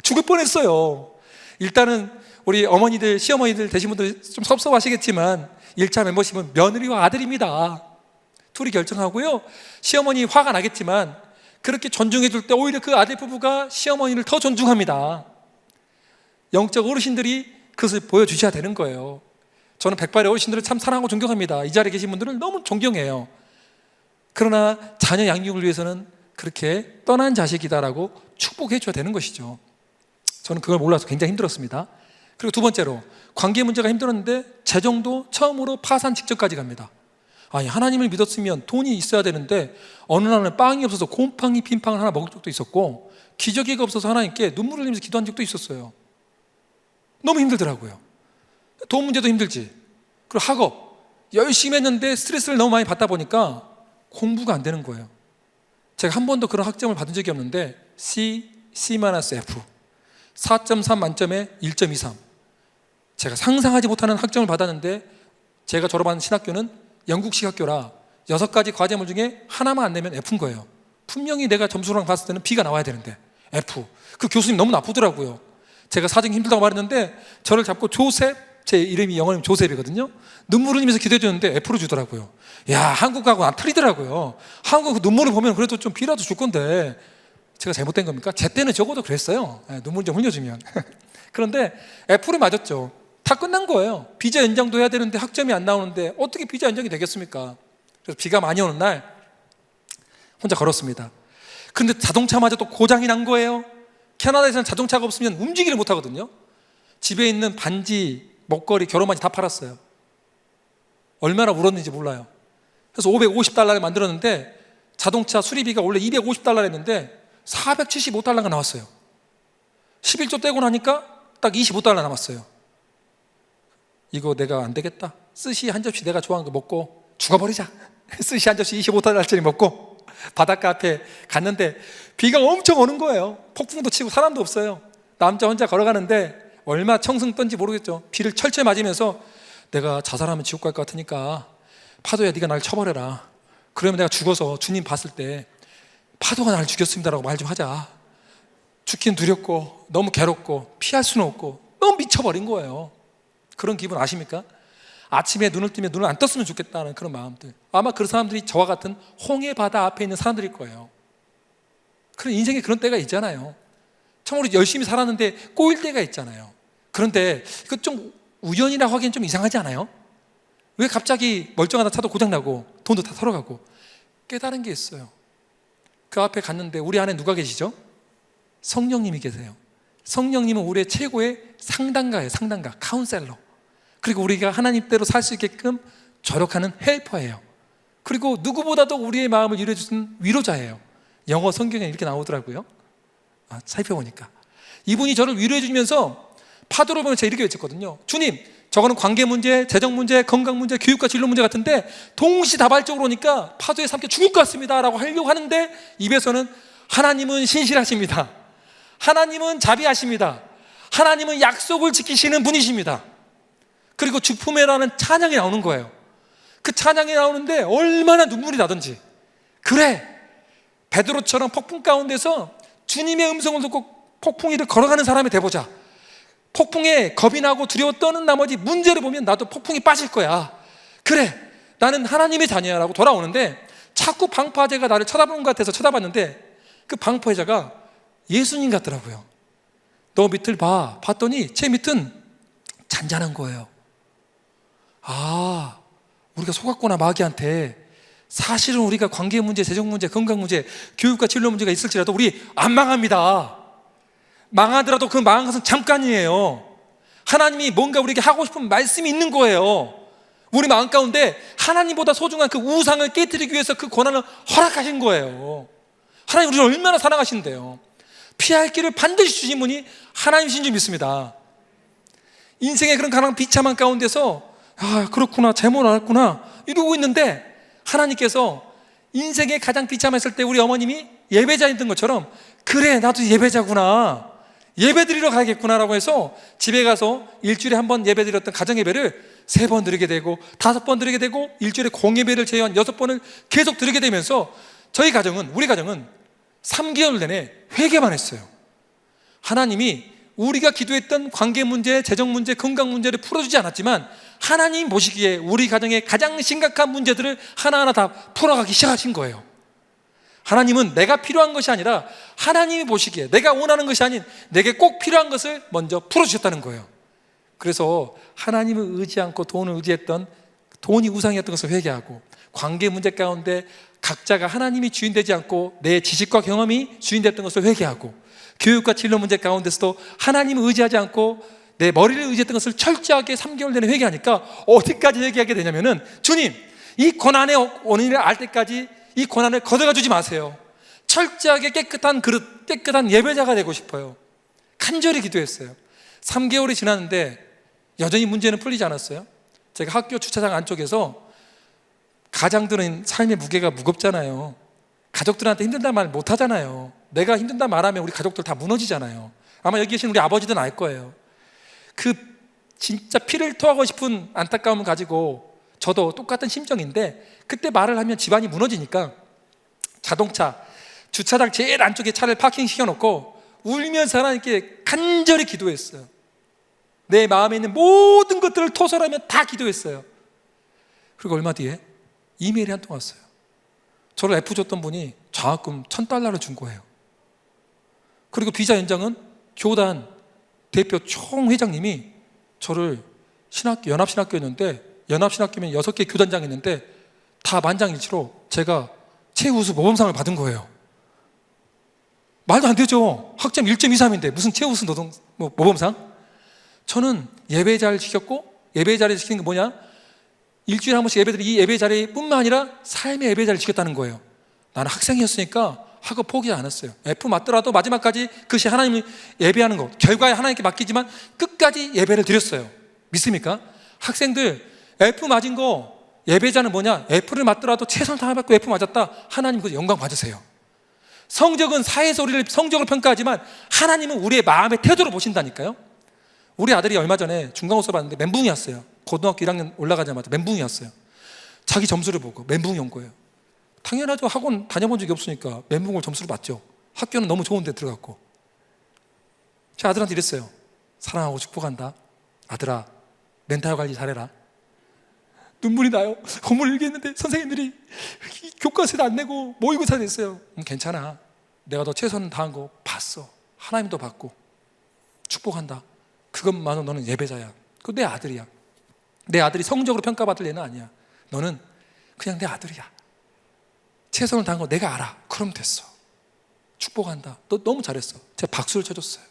죽을 뻔했어요. 일단은 우리 어머니들, 시어머니들 되신 분들 좀 섭섭하시겠지만 1차 멤버십은 며느리와 아들입니다. 둘이 결정하고요. 시어머니 화가 나겠지만 그렇게 존중해 줄 때 오히려 그 아들 부부가 시어머니를 더 존중합니다. 영적 어르신들이 그것을 보여주셔야 되는 거예요. 저는 백발의 어르신들을 참 사랑하고 존경합니다. 이 자리에 계신 분들을 너무 존경해요. 그러나 자녀 양육을 위해서는 그렇게 떠난 자식이다라고 축복해 줘야 되는 것이죠. 저는 그걸 몰라서 굉장히 힘들었습니다. 그리고 두 번째로, 관계 문제가 힘들었는데 재정도 처음으로 파산 직전까지 갑니다. 아니, 하나님을 믿었으면 돈이 있어야 되는데 어느 날은 빵이 없어서 곰팡이 빈빵을 하나 먹을 적도 있었고, 기저귀가 없어서 하나님께 눈물을 흘리면서 기도한 적도 있었어요. 너무 힘들더라고요. 돈 문제도 힘들지. 그리고 학업 열심히 했는데 스트레스를 너무 많이 받다 보니까 공부가 안 되는 거예요. 제가 한 번도 그런 학점을 받은 적이 없는데 C-F 4.3 만점에 1.23, 제가 상상하지 못하는 학점을 받았는데, 제가 졸업한 신학교는 영국식 학교라 6가지 과제물 중에 하나만 안 내면 F인 거예요. 분명히 내가 점수랑 봤을 때는 B가 나와야 되는데 F. 그 교수님 너무 나쁘더라고요. 제가 사정이 힘들다고 말했는데 저를 잡고 조셉, 제 이름이 영어 이름 조셉이거든요. 눈물 흘리면서 기도해 주는데 F로 주더라고요. 야, 한국하고 안 틀리더라고요. 한국 그 눈물을 보면 그래도 좀 B라도 줄 건데 제가 잘못된 겁니까? 제 때는 적어도 그랬어요. 눈물 좀 흘려주면. 그런데 F를 맞았죠. 다 끝난 거예요. 비자 연장도 해야 되는데 학점이 안 나오는데 어떻게 비자 연장이 되겠습니까? 그래서 비가 많이 오는 날 혼자 걸었습니다. 근데 자동차마저 또 고장이 난 거예요. 캐나다에서는 자동차가 없으면 움직이를 못 하거든요. 집에 있는 반지, 목걸이, 결혼반지 다 팔았어요. 얼마나 울었는지 몰라요. 그래서 $550를 만들었는데 자동차 수리비가 원래 $250 했는데 $475가 나왔어요. 11조 떼고 나니까 딱 $25 남았어요. 이거 내가 안 되겠다. 스시 한 접시 내가 좋아하는 거 먹고 죽어버리자. 스시 한 접시 $25짜리 먹고 바닷가 앞에 갔는데 비가 엄청 오는 거예요. 폭풍도 치고 사람도 없어요. 남자 혼자 걸어가는데 얼마 청승 떤지 모르겠죠. 비를 철철 맞으면서 내가 자살하면 지옥 갈 것 같으니까 파도야 네가 날 쳐버려라. 그러면 내가 죽어서 주님 봤을 때 파도가 나를 죽였습니다라고 말 좀 하자. 죽긴 두렵고 너무 괴롭고 피할 수는 없고 너무 미쳐버린 거예요. 그런 기분 아십니까? 아침에 눈을 뜨면 눈을 안 떴으면 좋겠다는 그런 마음들. 아마 그런 사람들이 저와 같은 홍해 바다 앞에 있는 사람들일 거예요. 그런 인생에 그런 때가 있잖아요. 참으로 열심히 살았는데 꼬일 때가 있잖아요. 그런데 이거 좀 우연이라고 하기엔 좀 이상하지 않아요? 왜 갑자기 멀쩡하다 차도 고장나고 돈도 다 털어가고? 깨달은 게 있어요. 그 앞에 갔는데 우리 안에 누가 계시죠? 성령님이 계세요. 성령님은 우리의 최고의 상담가예요. 상담가, 카운셀러. 그리고 우리가 하나님대로 살 수 있게끔 조력하는 헬퍼예요. 그리고 누구보다도 우리의 마음을 위로해주는 위로자예요. 영어 성경에 이렇게 나오더라고요. 살펴보니까 이분이 저를 위로해주면서 파도를 보면서 이렇게 외쳤거든요. 주님, 저거는 관계 문제, 재정 문제, 건강 문제, 교육과 진로 문제 같은데 동시다발적으로 오니까 파도에 삼켜 죽을 것 같습니다 라고 하려고 하는데 입에서는 하나님은 신실하십니다. 하나님은 자비하십니다. 하나님은 약속을 지키시는 분이십니다. 그리고 주품에라는 찬양이 나오는 거예요. 그 찬양이 나오는데 얼마나 눈물이 나든지, 그래, 베드로처럼 폭풍 가운데서 주님의 음성을 듣고 폭풍 위를 걸어가는 사람이 돼보자. 폭풍에 겁이 나고 두려워 떠는 나머지 문제를 보면 나도 폭풍이 빠질 거야. 그래, 나는 하나님의 자녀야 라고 돌아오는데 자꾸 방파제가 나를 쳐다보는 것 같아서 쳐다봤는데 그 방파제가 예수님 같더라고요. 너 밑을 봤더니 제 밑은 잔잔한 거예요. 아, 우리가 속았구나, 마귀한테. 사실은 우리가 관계 문제, 재정 문제, 건강 문제, 교육과 진로 문제가 있을지라도 우리 안 망합니다. 망하더라도 그 망한 것은 잠깐이에요. 하나님이 뭔가 우리에게 하고 싶은 말씀이 있는 거예요. 우리 마음 가운데 하나님보다 소중한 그 우상을 깨뜨리기 위해서 그 고난을 허락하신 거예요. 하나님 우리를 얼마나 사랑하신대요. 피할 길을 반드시 주신 분이 하나님이신 줄 믿습니다. 인생의 그런 가난 비참한 가운데서 그렇구나, 잘못 알았구나 이러고 있는데, 하나님께서 인생의 가장 비참했을 때 우리 어머님이 예배자였던 것처럼, 그래 나도 예배자구나, 예배 드리러 가야겠구나 라고 해서 집에 가서 일주일에 한 번 예배 드렸던 가정 예배를 3번 드리게 되고 5번 드리게 되고, 일주일에 공예배를 제외한 6번을 계속 드리게 되면서 우리 가정은 3개월 내내 회개만 했어요. 하나님이 우리가 기도했던 관계 문제, 재정 문제, 건강 문제를 풀어주지 않았지만, 하나님 보시기에 우리 가정의 가장 심각한 문제들을 하나하나 다 풀어가기 시작하신 거예요. 하나님은 내가 필요한 것이 아니라 하나님이 보시기에 내가 원하는 것이 아닌 내게 꼭 필요한 것을 먼저 풀어주셨다는 거예요. 그래서 하나님을 의지 않고 돈을 의지했던, 돈이 우상이었던 것을 회개하고, 관계 문제 가운데 각자가 하나님이 주인 되지 않고 내 지식과 경험이 주인 됐던 것을 회개하고, 교육과 진로 문제 가운데서도 하나님을 의지하지 않고 내 머리를 의지했던 것을 철저하게 3개월 내내 회개하니까 어디까지 회개하게 되냐면은, 주님, 이 고난의 원인을 알 때까지 이 고난을 걷어가 주지 마세요. 철저하게 깨끗한 그릇, 깨끗한 예배자가 되고 싶어요. 간절히 기도했어요. 3개월이 지났는데 여전히 문제는 풀리지 않았어요. 제가 학교 주차장 안쪽에서, 가장들은 삶의 무게가 무겁잖아요. 가족들한테 힘든다는 말 못 하잖아요. 내가 힘든다 말하면 우리 가족들 다 무너지잖아요. 아마 여기 계신 우리 아버지들은 알 거예요. 그 진짜 피를 토하고 싶은 안타까움을 가지고 저도 똑같은 심정인데, 그때 말을 하면 집안이 무너지니까 자동차 주차장 제일 안쪽에 차를 파킹 시켜놓고 울면서 하나님께 간절히 기도했어요. 내 마음에 있는 모든 것들을 토설하며 다 기도했어요. 그리고 얼마 뒤에 이메일이 한 통 왔어요. 저를 F 줬던 분이 장학금 $1,000를 준 거예요. 그리고 비자 연장은 교단 대표 총회장님이 저를 연합신학교였는데, 연합신학교면 6개 교단장이 있는데 다 만장일치로 제가 최우수 모범상을 받은 거예요. 말도 안 되죠. 학점 1.23인데 무슨 최우수 모범상? 저는 예배자를 시켰고, 예배자를 시킨 게 뭐냐? 일주일에 한 번씩 예배드리, 이 예배자리뿐만 아니라 삶의 예배자리를 지켰다는 거예요. 나는 학생이었으니까 학업 포기하지 않았어요. F 맞더라도 마지막까지 그것이 하나님을 예배하는 것, 결과에 하나님께 맡기지만 끝까지 예배를 드렸어요. 믿습니까? 학생들 F 맞은 거, 예배자는 뭐냐? F를 맞더라도 최선을 다해받고 F 맞았다, 하나님 그 영광 받으세요. 성적은 사회에서 우리를 성적으로 평가하지만 하나님은 우리의 마음의 태도로 보신다니까요. 우리 아들이 얼마 전에 중간고사 봤는데 멘붕이었어요. 고등학교 1학년 올라가자마자 멘붕이었어요. 자기 점수를 보고 멘붕이 온 거예요. 당연하죠. 학원 다녀본 적이 없으니까 멘붕을 점수로 맞죠. 학교는 너무 좋은 데 들어갔고. 제 아들한테 이랬어요. 사랑하고 축복한다. 아들아, 멘탈 관리 잘해라. 눈물이 나요. 공부를 일기했는데 선생님들이 교과서도 안 내고 모의고사 냈어요. 괜찮아. 내가 너 최선 다한 거 봤어. 하나님도 봤고 축복한다. 그것만으로 너는 예배자야. 그거 내 아들이야. 내 아들이 성적으로 평가받을 애는 아니야. 너는 그냥 내 아들이야. 최선을 다한 거 내가 알아. 그럼 됐어. 축복한다. 너 너무 잘했어. 제가 박수를 쳐줬어요.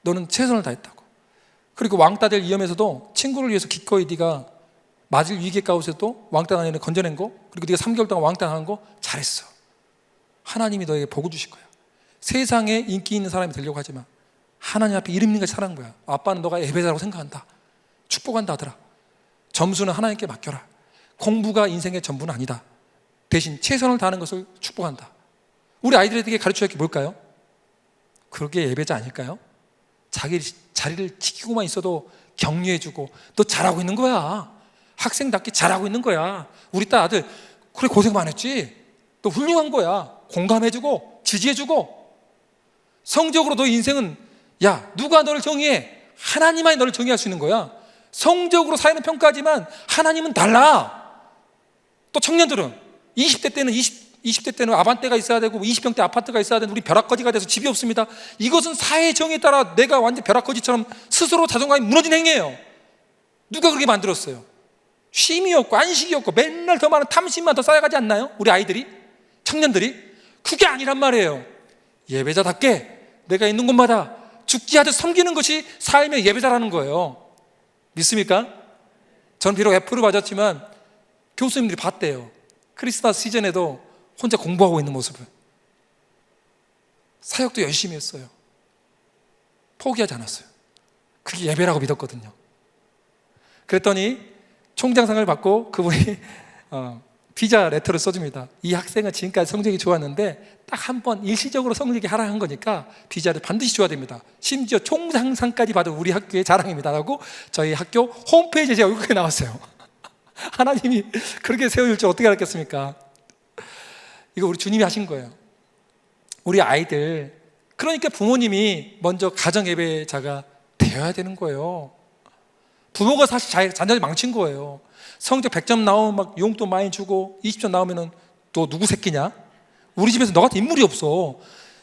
너는 최선을 다했다고. 그리고 왕따 될 위험에서도 친구를 위해서 기꺼이 네가 맞을 위기 가운데서도 왕따 당하는 건져낸 거, 그리고 네가 3개월 동안 왕따 당한 거 잘했어. 하나님이 너에게 복을 주실 거야. 세상에 인기 있는 사람이 되려고 하지 마. 하나님 앞에 이름 있는 것이 사는 거야. 아빠는 너가 예배자라고 생각한다. 축복한다 하더라. 점수는 하나님께 맡겨라. 공부가 인생의 전부는 아니다. 대신 최선을 다하는 것을 축복한다. 우리 아이들에게 가르쳐야 할 게 뭘까요? 그게 예배자 아닐까요? 자기 자리를 지키고만 있어도 격려해주고, 너 잘하고 있는 거야. 학생답게 잘하고 있는 거야. 우리 딸 아들 그래 고생 많았지. 너 훌륭한 거야. 공감해주고 지지해주고. 성적으로 너 인생은, 야, 누가 너를 정의해? 하나님만이 너를 정의할 수 있는 거야. 성적으로 사회는 평가하지만 하나님은 달라. 또 청년들은 20대 때는 아반떼가 있어야 되고 20평대 아파트가 있어야 되는, 우리 벼락거지가 돼서 집이 없습니다. 이것은 사회의 정의에 따라 내가 완전 벼락거지처럼 스스로 자존감이 무너진 행위예요. 누가 그렇게 만들었어요? 쉼이 없고 안식이 없고 맨날 더 많은 탐심만 더 쌓여가지 않나요? 우리 아이들이, 청년들이. 그게 아니란 말이에요. 예배자답게 내가 있는 곳마다 죽지 하듯 섬기는 것이 삶의 예배자라는 거예요. 믿습니까? 저는 비록 F를 맞았지만 교수님들이 봤대요. 크리스마스 시즌에도 혼자 공부하고 있는 모습을. 사역도 열심히 했어요. 포기하지 않았어요. 그게 예배라고 믿었거든요. 그랬더니 총장상을 받고 그분이 비자 레터를 써줍니다. 이 학생은 지금까지 성적이 좋았는데 딱 한 번 일시적으로 성적이 하락한 거니까 비자를 반드시 줘야 됩니다. 심지어 총장상까지 받은 우리 학교의 자랑입니다 라고 저희 학교 홈페이지에 제 얼굴이 나왔어요. 하나님이 그렇게 세워줄 줄 어떻게 알았겠습니까? 이거 우리 주님이 하신 거예요. 우리 아이들, 그러니까 부모님이 먼저 가정예배자가 되어야 되는 거예요. 부모가 사실 자녀를 망친 거예요. 성적 100점 나오면 막 용돈 많이 주고 20점 나오면 또 누구 새끼냐? 우리 집에서 너 같은 인물이 없어.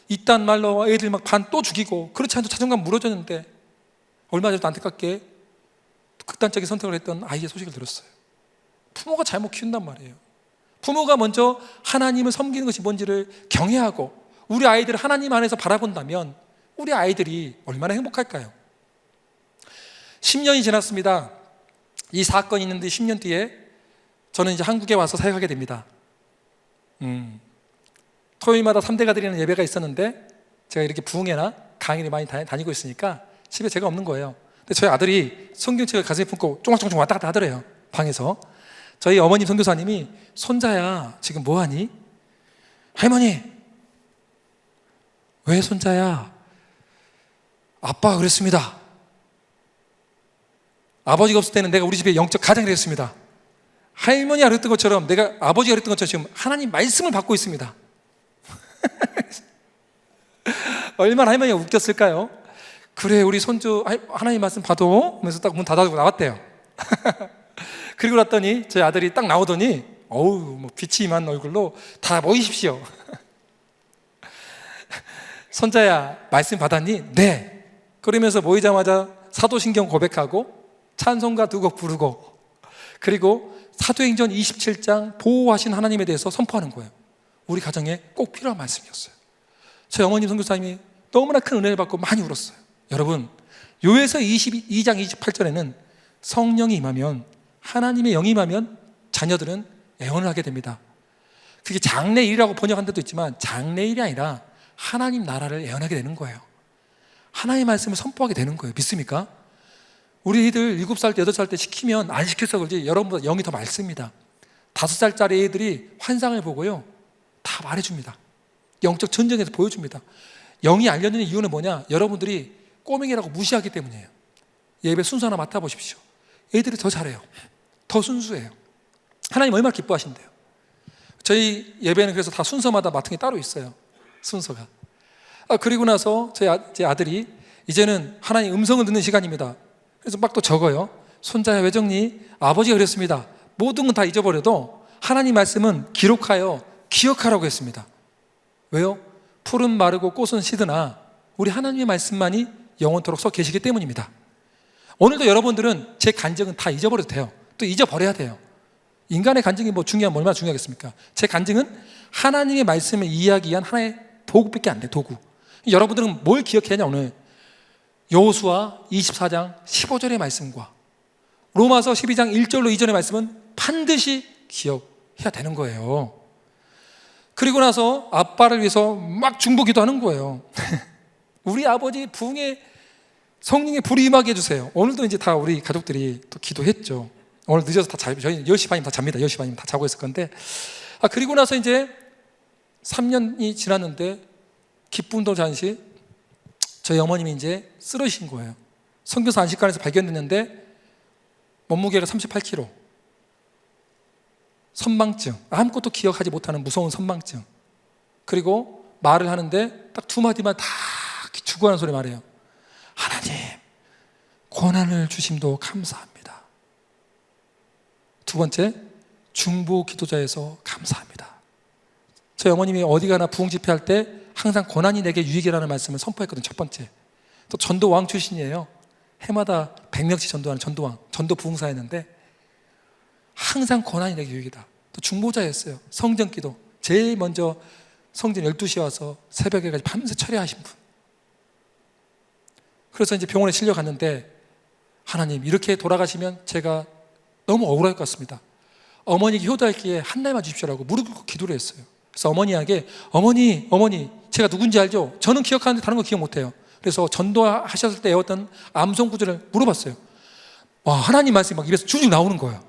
이딴 말로 애들 막 반 또 죽이고, 그렇지 않아도 자존감 무너졌는데 얼마 전에도 안타깝게 극단적인 선택을 했던 아이의 소식을 들었어요. 부모가 잘못 키운단 말이에요. 부모가 먼저 하나님을 섬기는 것이 뭔지를 경외하고 우리 아이들을 하나님 안에서 바라본다면 우리 아이들이 얼마나 행복할까요? 10년이 지났습니다. 이 사건이 있는데 10년 뒤에 저는 이제 한국에 와서 사역하게 됩니다. 토요일마다 3대가 드리는 예배가 있었는데 제가 이렇게 부흥회나 강의를 많이 다니고 있으니까 집에 제가 없는 거예요. 근데 저희 아들이 성경책을 가슴에 품고 쫑쫑쫑 왔다 갔다 하더래요. 방에서. 저희 어머님 선교사님이 손자야 지금 뭐하니? 할머니 왜 손자야? 아빠가 그랬습니다. 아버지가 없을 때는 내가 우리 집의 영적 가장이 됐습니다. 할머니가 그랬던 것처럼 내가 아버지가 그랬던 것처럼 지금 하나님 말씀을 받고 있습니다. 얼마나 할머니가 웃겼을까요? 그래 우리 손주 하나님 말씀 받아 하면서 딱 문 닫아주고 나왔대요. 그리고 났더니 제 아들이 딱 나오더니 어우 뭐 빛이 임한 얼굴로 다 모이십시오. 손자야 말씀 받았니? 네. 그러면서 모이자마자 사도신경 고백하고 찬송가 2곡 부르고 그리고 사도행전 27장 보호하신 하나님에 대해서 선포하는 거예요. 우리 가정에 꼭 필요한 말씀이었어요. 저희 어머님 선교사님이 너무나 큰 은혜를 받고 많이 울었어요. 여러분 요에서 22장 28절에는 성령이 임하면 하나님의 영이 임하면 자녀들은 애원을 하게 됩니다. 그게 장래일이라고 번역한 데도 있지만 장래일이 아니라 하나님 나라를 애원하게 되는 거예요. 하나님의 말씀을 선포하게 되는 거예요. 믿습니까? 우리 애들 7살 때 8살 때 시키면 안 시켜서 그런지 여러분보다 영이 더 맑습니다. 5살짜리 애들이 환상을 보고요 다 말해줍니다. 영적 전쟁에서 보여줍니다. 영이 알려주는 이유는 뭐냐? 여러분들이 꼬맹이라고 무시하기 때문이에요. 예배 순서 하나 맡아보십시오. 애들이 더 잘해요. 더 순수해요. 하나님 얼마나 기뻐하신대요. 저희 예배는 그래서 다 순서마다 맡은 게 따로 있어요. 순서가. 그리고 나서 제 아들이 이제는 하나님 음성을 듣는 시간입니다. 그래서 막 또 적어요. 손자야 왜 적니? 아버지가 그랬습니다. 모든 건 다 잊어버려도 하나님 말씀은 기록하여 기억하라고 했습니다. 왜요? 풀은 마르고 꽃은 시드나 우리 하나님의 말씀만이 영원토록 서 계시기 때문입니다. 오늘도 여러분들은 제 간증은 다 잊어버려도 돼요. 또 잊어버려야 돼요. 인간의 간증이 얼마나 중요하겠습니까? 제 간증은 하나님의 말씀을 이해하기 위한 하나의 도구밖에 안 돼. 도구. 여러분들은 뭘 기억해야 하냐 오늘? 여호수아 24장 15절의 말씀과 로마서 12장 1절로 2절의 말씀은 반드시 기억해야 되는 거예요. 그리고 나서 아빠를 위해서 막 중보기도 하는 거예요. 우리 아버지 부흥에 성령의 불이 임하게 해주세요. 오늘도 이제 다 우리 가족들이 또 기도했죠. 오늘 늦어서 저희 10시 반이면 다 잡니다. 10시 반이면 다 자고 있을 건데 그리고 나서 이제 3년이 지났는데 기쁨도 잠시 저희 어머님이 이제 쓰러지신 거예요. 선교사 안식관에서 발견됐는데 몸무게가 38kg, 선망증, 아무것도 기억하지 못하는 무서운 선망증. 그리고 말을 하는데 딱 2마디만 다 죽어가는 소리 말해요. 하나님 고난을 주심도 감사합니다. 2번째, 중보 기도자에서 감사합니다. 저희 어머님이 어디 가나 부흥 집회할 때 항상 고난이 내게 유익이라는 말씀을 선포했거든요. 첫 번째. 또 전도왕 출신이에요. 해마다 100명씩 전도하는 전도왕, 전도 부흥사였는데 항상 고난이 내게 유익이다. 또 중보자였어요. 성전기도 제일 먼저 성전 12시에 와서 새벽에까지 밤새 철야하신 분. 그래서 이제 병원에 실려갔는데 하나님 이렇게 돌아가시면 제가 너무 억울할 것 같습니다. 어머니에게 효도할 기회 한 날만 주십시오라고 무릎 꿇고 기도를 했어요. 그래서 어머니에게 어머니 제가 누군지 알죠? 저는 기억하는데 다른 거 기억 못해요. 그래서 전도하셨을 때 외웠던 암송 구절을 물어봤어요. 와, 하나님 말씀이 막 입에서 줄줄 나오는 거예요.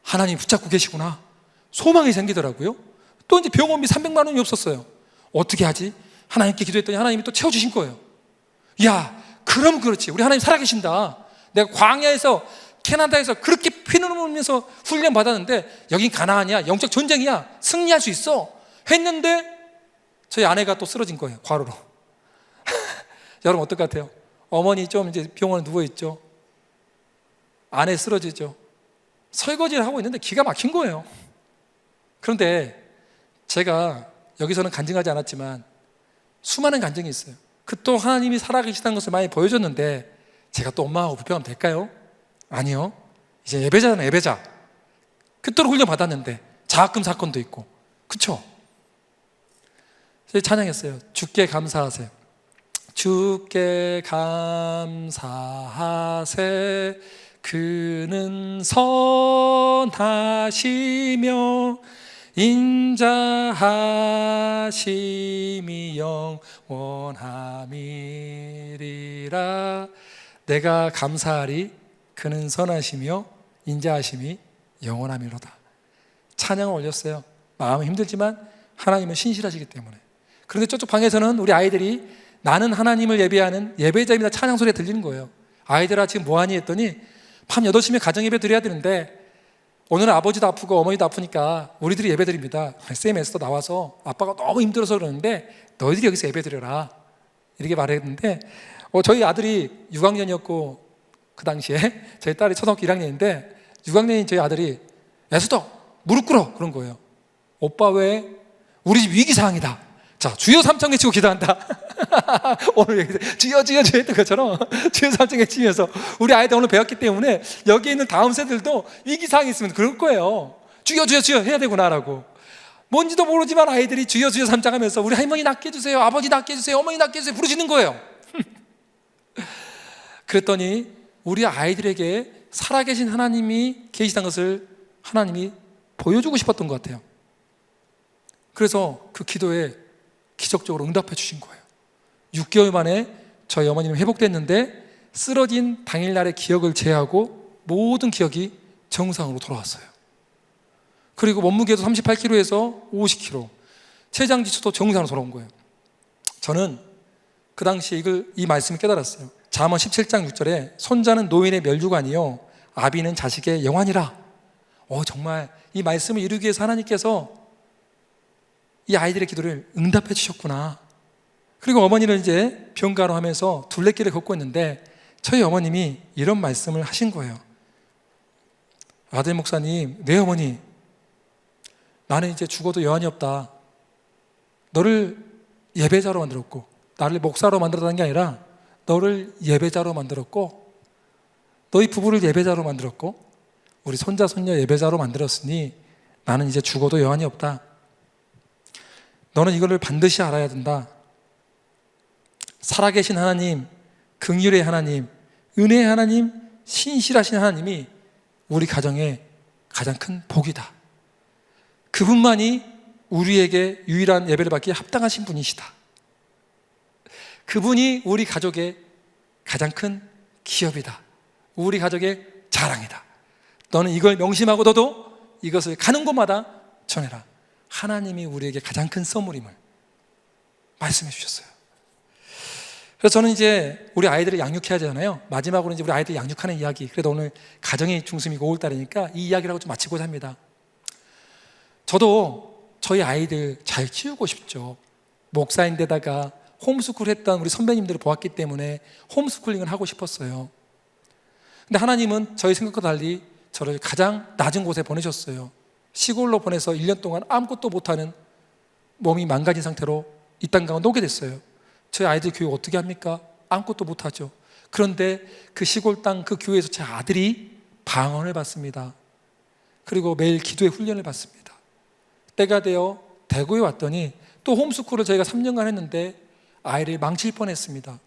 하나님 붙잡고 계시구나. 소망이 생기더라고요. 또 이제 병원비 300만 원이 없었어요. 어떻게 하지? 하나님께 기도했더니 하나님이 또 채워주신 거예요. 야, 그럼 그렇지. 우리 하나님 살아계신다. 내가 광야에서 캐나다에서 그렇게 피눈물 흘리면서 훈련 받았는데 여긴 가나안이야. 영적 전쟁이야. 승리할 수 있어. 했는데 저희 아내가 또 쓰러진 거예요. 과로로. 여러분 어떨 것 같아요? 어머니 좀 이제 병원에 누워있죠. 아내 쓰러지죠. 설거지를 하고 있는데 기가 막힌 거예요. 그런데 제가 여기서는 간증하지 않았지만 수많은 간증이 있어요. 그 또 하나님이 살아계시다는 것을 많이 보여줬는데 제가 또 엄마하고 불평하면 될까요? 아니요. 이제 예배자는 예배자. 그토록 훈련 받았는데 장학금 사건도 있고, 그쵸? 저희 찬양했어요. 주께 감사하세요. 주께 감사하세. 그는 선하시며 인자하심이 영원함이리라. 내가 감사하리. 그는 선하시며 인자하심이 영원함이로다. 찬양을 올렸어요. 마음이 힘들지만 하나님은 신실하시기 때문에. 그런데 저쪽 방에서는 우리 아이들이 나는 하나님을 예배하는 예배자입니다 찬양 소리가 들리는 거예요. 아이들아 지금 뭐하니 했더니 밤 8시면 가정예배 드려야 되는데 오늘은 아버지도 아프고 어머니도 아프니까 우리들이 예배 드립니다. 쌤에서도 나와서 아빠가 너무 힘들어서 그러는데 너희들이 여기서 예배 드려라 이렇게 말했는데 저희 아들이 6학년이었고 그 당시에 저희 딸이 초등학교 1학년인데 6학년인 저희 아들이 애수도 무릎 꿇어 그런 거예요. 오빠 왜? 우리 집 위기사항이다. 자, 주여 삼창 외치고 기도한다. 오늘 주여 주여 주여 했던 것처럼 주여 삼창 외치면서 우리 아이들 오늘 배웠기 때문에 여기 있는 다음 세대들도 위기사항이 있으면 그럴 거예요. 주여 주여 주여 해야 되구나라고. 뭔지도 모르지만 아이들이 주여 주여 삼창 하면서 우리 할머니 낫게 해주세요, 아버지 낫게 해주세요, 어머니 낫게 해주세요 부르시는 거예요. 그랬더니 우리 아이들에게 살아계신 하나님이 계시다는 것을 하나님이 보여주고 싶었던 것 같아요. 그래서 그 기도에 기적적으로 응답해 주신 거예요. 6개월 만에 저희 어머니는 회복됐는데 쓰러진 당일날의 기억을 제외하고 모든 기억이 정상으로 돌아왔어요. 그리고 몸무게도 38kg에서 50kg, 체장 지수도 정상으로 돌아온 거예요. 저는 그 당시에 이 말씀을 깨달았어요. 잠언 17장 6절에 손자는 노인의 멸류관이요 아비는 자식의 영환이라. 정말 이 말씀을 이루기 위해서 하나님께서 이 아이들의 기도를 응답해 주셨구나. 그리고 어머니를 이제 병가로 하면서 둘레길을 걷고 있는데 저희 어머님이 이런 말씀을 하신 거예요. 아들 목사님, 네 어머니, 나는 이제 죽어도 여한이 없다. 너를 예배자로 만들었고 나를 목사로 만들었다는 게 아니라 너를 예배자로 만들었고 너희 부부를 예배자로 만들었고 우리 손자 손녀 예배자로 만들었으니 나는 이제 죽어도 여한이 없다. 너는 이거를 반드시 알아야 된다. 살아계신 하나님, 긍휼의 하나님, 은혜의 하나님, 신실하신 하나님이 우리 가정의 가장 큰 복이다. 그분만이 우리에게 유일한 예배를 받기에 합당하신 분이시다. 그분이 우리 가족의 가장 큰 기업이다. 우리 가족의 자랑이다. 너는 이걸 명심하고 너도 이것을 가는 곳마다 전해라. 하나님이 우리에게 가장 큰 선물임을 말씀해 주셨어요. 그래서 저는 이제 우리 아이들을 양육해야 되잖아요. 마지막으로 이제 우리 아이들 양육하는 이야기. 그래도 오늘 가정의 중심이고 5월달이니까 이 이야기를 하고 좀 마치고자 합니다. 저도 저희 아이들 잘 키우고 싶죠. 목사인데다가 홈스쿨 했던 우리 선배님들을 보았기 때문에 홈스쿨링을 하고 싶었어요. 근데 하나님은 저희 생각과 달리 저를 가장 낮은 곳에 보내셨어요. 시골로 보내서 1년 동안 아무것도 못하는 몸이 망가진 상태로 이 땅 가운데 오게 됐어요. 저희 아이들 교육 어떻게 합니까? 아무것도 못하죠. 그런데 그 시골 땅 그 교회에서 제 아들이 방언을 받습니다. 그리고 매일 기도의 훈련을 받습니다. 때가 되어 대구에 왔더니 또 홈스쿨을 저희가 3년간 했는데 아이를 망칠 뻔했습니다.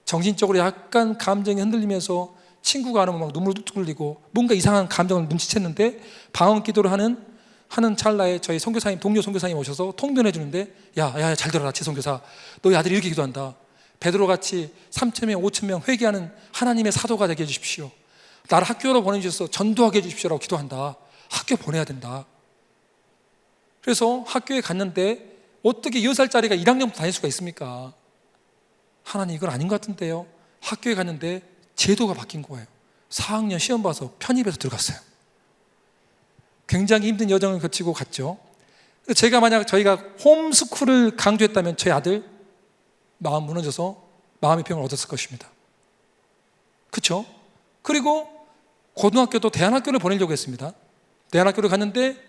정신적으로 약간 감정이 흔들리면서 친구가 안 오면 막 눈물 뚝뚝 흘리고 뭔가 이상한 감정을 눈치챘는데 방언 기도를 하는 하는 찰나에 저희 선교사님, 동료 선교사님 오셔서 통변해 주는데, 야, 잘 들어라, 지선교사. 너희 아들이 이렇게 기도한다. 베드로같이 3,000명, 5,000명 회개하는 하나님의 사도가 되게 해주십시오. 나를 학교로 보내주셔서 전도하게 해주십시오라고 기도한다. 학교 보내야 된다. 그래서 학교에 갔는데 어떻게 6살짜리가 1학년부터 다닐 수가 있습니까? 하나님, 이건 아닌 것 같은데요. 학교에 갔는데 제도가 바뀐 거예요. 4학년 시험 봐서 편입해서 들어갔어요. 굉장히 힘든 여정을 거치고 갔죠. 제가 만약 저희가 홈스쿨을 강조했다면 저희 아들 마음 무너져서 마음의 병을 얻었을 것입니다. 그렇죠? 그리고 고등학교도 대안학교를 보내려고 했습니다. 대안학교를 갔는데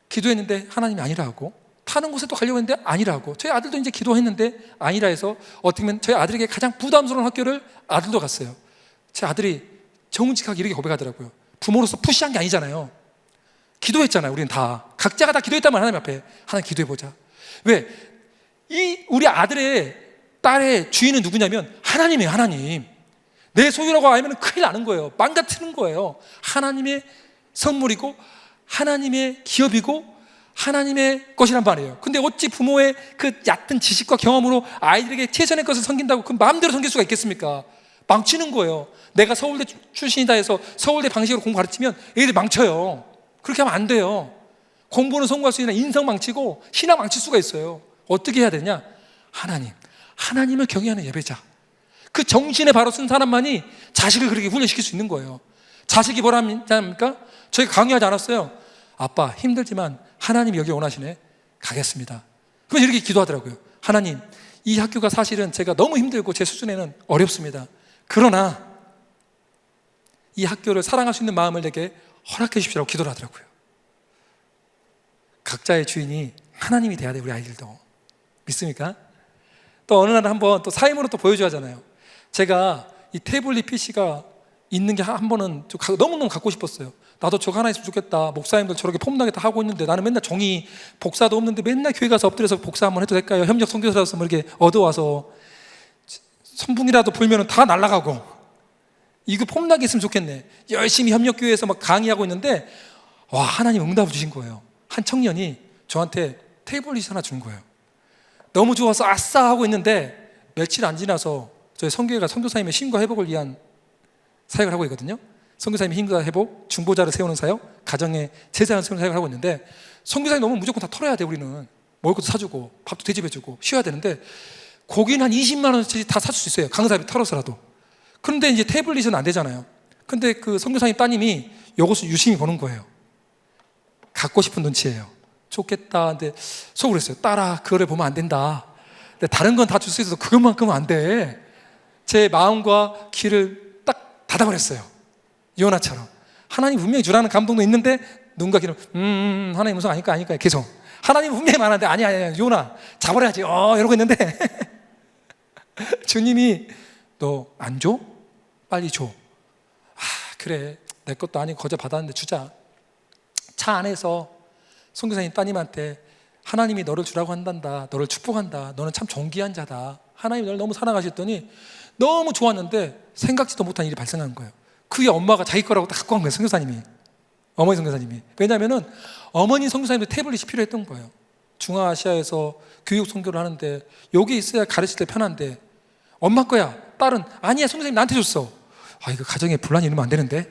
기도했는데 하나님이 아니라 하고, 타는 곳에 또 가려고 했는데 아니라 하고, 저희 아들도 이제 기도했는데 아니라 해서 어떻게 보면 저희 아들에게 가장 부담스러운 학교를 아들도 갔어요. 제 아들이 정직하게 이렇게 고백하더라고요. 부모로서 푸시한 게 아니잖아요. 기도했잖아요. 우리는 다 각자가 다 기도했다면 하나님 앞에 하나님 기도해보자. 왜? 이 우리 아들의 딸의 주인은 누구냐면 하나님이에요. 하나님. 내 소유라고 알면 큰일 나는 거예요. 망가뜨리는 거예요. 하나님의 선물이고 하나님의 기업이고 하나님의 것이란 말이에요. 근데 어찌 부모의 그 얕은 지식과 경험으로 아이들에게 최선의 것을 섬긴다고 그 마음대로 섬길 수가 있겠습니까? 망치는 거예요. 내가 서울대 출신이다 해서 서울대 방식으로 공부 가르치면 애들 망쳐요. 그렇게 하면 안 돼요. 공부는 성공할 수 있는 인성 망치고 신앙 망칠 수가 있어요. 어떻게 해야 되냐? 하나님을 경외하는 예배자. 그 정신에 바로 쓴 사람만이 자식을 그렇게 훈련시킬 수 있는 거예요. 자식이 뭐랍니까? 저희가 강요하지 않았어요. 아빠 힘들지만 하나님이 여기 원하시네. 가겠습니다. 그래서 이렇게 기도하더라고요. 하나님, 이 학교가 사실은 제가 너무 힘들고 제 수준에는 어렵습니다. 그러나 이 학교를 사랑할 수 있는 마음을 내게 허락해 주십시오라고 기도를 하더라고요. 각자의 주인이 하나님이 돼야 돼요. 우리 아이들도. 믿습니까? 또 어느 날 한번 또 사임으로 또 보여줘야 하잖아요. 제가 이 태블릿 PC가 있는 게 한 번은 너무너무 갖고 싶었어요. 나도 저거 하나 있으면 좋겠다. 목사님들 저렇게 폼나게 다 하고 있는데 나는 맨날 종이 복사도 없는데 맨날 교회 가서 엎드려서 복사 한번 해도 될까요? 협력 선교사라서 뭐 이렇게 얻어와서 선풍이라도 불면 다 날아가고, 이거 폼나게 있으면 좋겠네. 열심히 협력교회에서 막 강의하고 있는데 와, 하나님 응답을 주신 거예요. 한 청년이 저한테 태블릿 하나 준 거예요. 너무 좋아서 아싸 하고 있는데 며칠 안 지나서 저희 선교회가 선교사님의 신과 회복을 위한 사역을 하고 있거든요. 선교사님의 힘과 회복, 중보자를 세우는 사역, 가정의 제사를 세우는 사역을 하고 있는데 선교사님 너무 무조건 다 털어야 돼. 우리는 먹을 것도 사주고 밥도 대접해주고 쉬어야 되는데 고기는 한 20만 원짜리 다 사줄 수 있어요. 강사비 털어서라도. 그런데 이제 태블릿은 안 되잖아요. 근데 그 선교사님 따님이 이것을 유심히 보는 거예요. 갖고 싶은 눈치예요. 좋겠다. 근데 속으로 했어요. 딸아, 그거를 보면 안 된다. 근데 다른 건 다 줄 수 있어도 그것만큼은 안 돼. 제 마음과 귀를 딱 닫아버렸어요. 요나처럼. 하나님 분명히 주라는 감동도 있는데 눈과 귀는 하나님 무슨 아닐까 계속. 하나님 분명히 많은데 아니야 요나 잡아야지 이러고 있는데 주님이 너 안 줘? 빨리 줘. 그래, 내 것도 아니고 거저 받았는데 주자. 차 안에서 선교사님 따님한테 하나님이 너를 주라고 한단다. 너를 축복한다. 너는 참 존귀한 자다. 하나님이 너를 너무 사랑하셨더니 너무 좋았는데 생각지도 못한 일이 발생한 거예요. 그게 엄마가 자기 거라고 딱 갖고 간 거예요. 선교사님이. 어머니 선교사님이. 왜냐하면 어머니 선교사님도 태블릿이 필요했던 거예요. 중앙아시아에서 교육 선교를 하는데 여기 있어야 가르칠 때 편한데 엄마 거야. 딸은 아니야, 선교사님 나한테 줬어. 이거 가정에 분란이 일으면 안 되는데.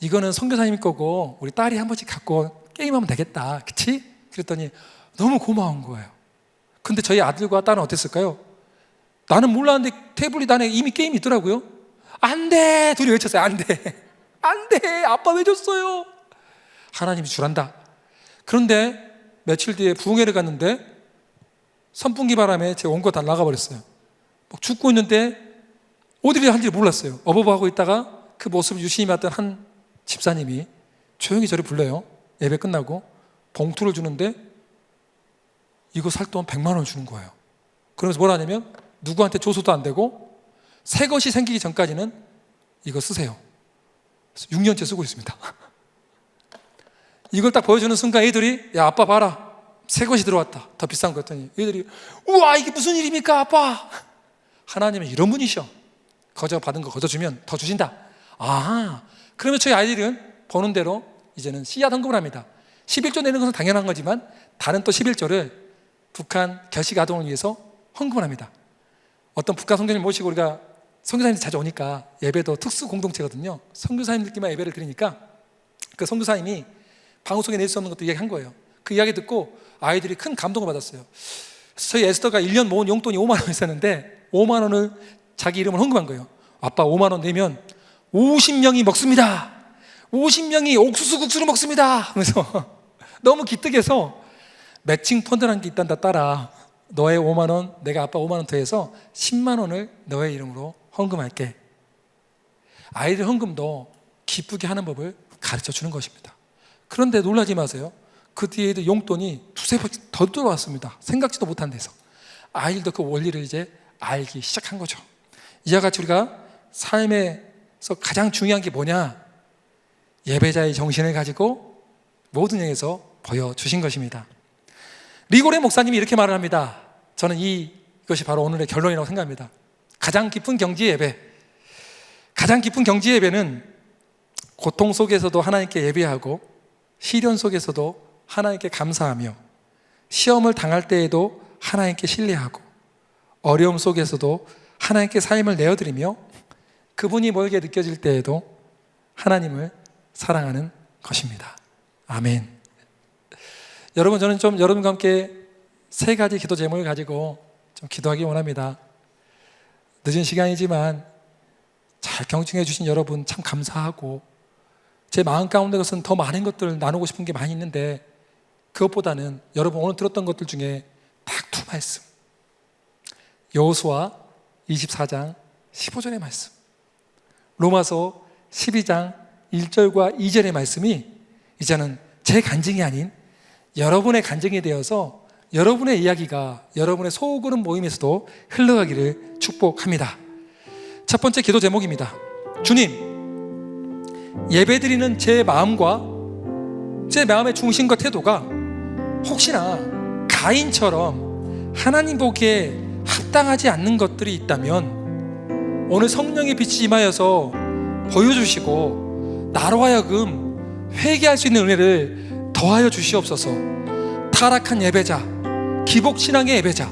이거는 선교사님 거고 우리 딸이 한 번씩 갖고 게임하면 되겠다. 그치? 그랬더니 너무 고마운 거예요. 근데 저희 아들과 딸은 어땠을까요? 나는 몰랐는데 태블릿 안에 이미 게임이 있더라고요. 안 돼! 둘이 외쳤어요. 안 돼! 안 돼! 아빠 왜 줬어요? 하나님이 주란다. 그런데 며칠 뒤에 부흥회를 갔는데 선풍기 바람에 제 온 거 다 나가버렸어요. 막 죽고 있는데 어디를 한지 몰랐어요. 어버버하고 있다가 그 모습을 유심히 봤던 한 집사님이 조용히 저를 불러요. 예배 끝나고 봉투를 주는데 이거 살 돈 100만 원을 주는 거예요. 그러면서 뭐라 하냐면 누구한테 줘서도 안 되고 새 것이 생기기 전까지는 이거 쓰세요. 6년째 쓰고 있습니다. 이걸 딱 보여주는 순간 애들이 야 아빠 봐라, 새 것이 들어왔다. 더 비싼 거 했더니 애들이 우와 이게 무슨 일입니까 아빠. 하나님은 이런 분이셔. 거저 받은 거 거저 주면 더 주신다. 그러면 저희 아이들은 버는 대로 이제는 씨앗 헌금을 합니다. 11조 내는 것은 당연한 거지만 다른 또 11조를 북한 결식 아동을 위해서 헌금을 합니다. 어떤 북한 선교사님 모시고 우리가 선교사님들 자주 오니까 예배도 특수 공동체거든요. 선교사님들끼리만 예배를 드리니까 그 선교사님이 방송에 낼 수 없는 것도 이야기한 거예요. 그 이야기 듣고 아이들이 큰 감동을 받았어요. 저희 에스더가 1년 모은 용돈이 5만 원 있었는데 5만 원을 자기 이름을 헌금한 거예요. 아빠 5만 원 내면 50명이 먹습니다. 50명이 옥수수 국수를 먹습니다. 그래서 너무 기특해서 매칭 펀드라는 게 있단다 따라 너의 5만 원 내가 아빠 5만 원 더해서 10만 원을 너의 이름으로 헌금할게. 아이들 헌금도 기쁘게 하는 법을 가르쳐 주는 것입니다. 그런데 놀라지 마세요. 그 뒤에도 용돈이 두세 번 더 들어왔습니다. 생각지도 못한 데서. 아이들도 그 원리를 이제 알기 시작한 거죠. 이와 같이 우리가 삶에서 가장 중요한 게 뭐냐? 예배자의 정신을 가지고 모든 영역에서 보여주신 것입니다. 리고레 목사님이 이렇게 말을 합니다. 저는 이것이 바로 오늘의 결론이라고 생각합니다. 가장 깊은 경지 예배, 가장 깊은 경지 예배는 고통 속에서도 하나님께 예배하고 시련 속에서도 하나님께 감사하며 시험을 당할 때에도 하나님께 신뢰하고 어려움 속에서도 하나님께 삶을 내어드리며 그분이 멀게 느껴질 때에도 하나님을 사랑하는 것입니다. 아멘. 여러분, 저는 좀 여러분과 함께 세 가지 기도 제목을 가지고 좀 기도하기 원합니다. 늦은 시간이지만 잘 경청해 주신 여러분 참 감사하고 제 마음 가운데 것은 더 많은 것들을 나누고 싶은 게 많이 있는데 그것보다는 여러분 오늘 들었던 것들 중에 딱 두 말씀, 여호수아 24장 15절의 말씀, 로마서 12장 1절과 2절의 말씀이 이제는 제 간증이 아닌 여러분의 간증이 되어서 여러분의 이야기가 여러분의 소그룹 모임에서도 흘러가기를 축복합니다. 첫 번째 기도 제목입니다. 주님, 예배드리는 제 마음과 제 마음의 중심과 태도가 혹시나 가인처럼 하나님 보기에 합당하지 않는 것들이 있다면 오늘 성령의 빛이 임하여서 보여주시고 나로 하여금 회개할 수 있는 은혜를 더하여 주시옵소서. 타락한 예배자, 기복신앙의 예배자,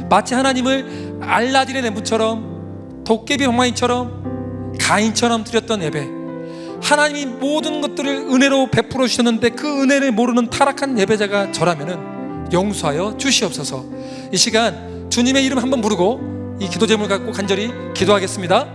마치 하나님을 알라딘의 렘부처럼 도깨비 방망이처럼 가인처럼 드렸던 예배, 하나님이 모든 것들을 은혜로 베풀어 주셨는데 그 은혜를 모르는 타락한 예배자가 저라면은 용서하여 주시옵소서. 이 시간 주님의 이름 한번 부르고 이 기도 제목을 갖고 간절히 기도하겠습니다.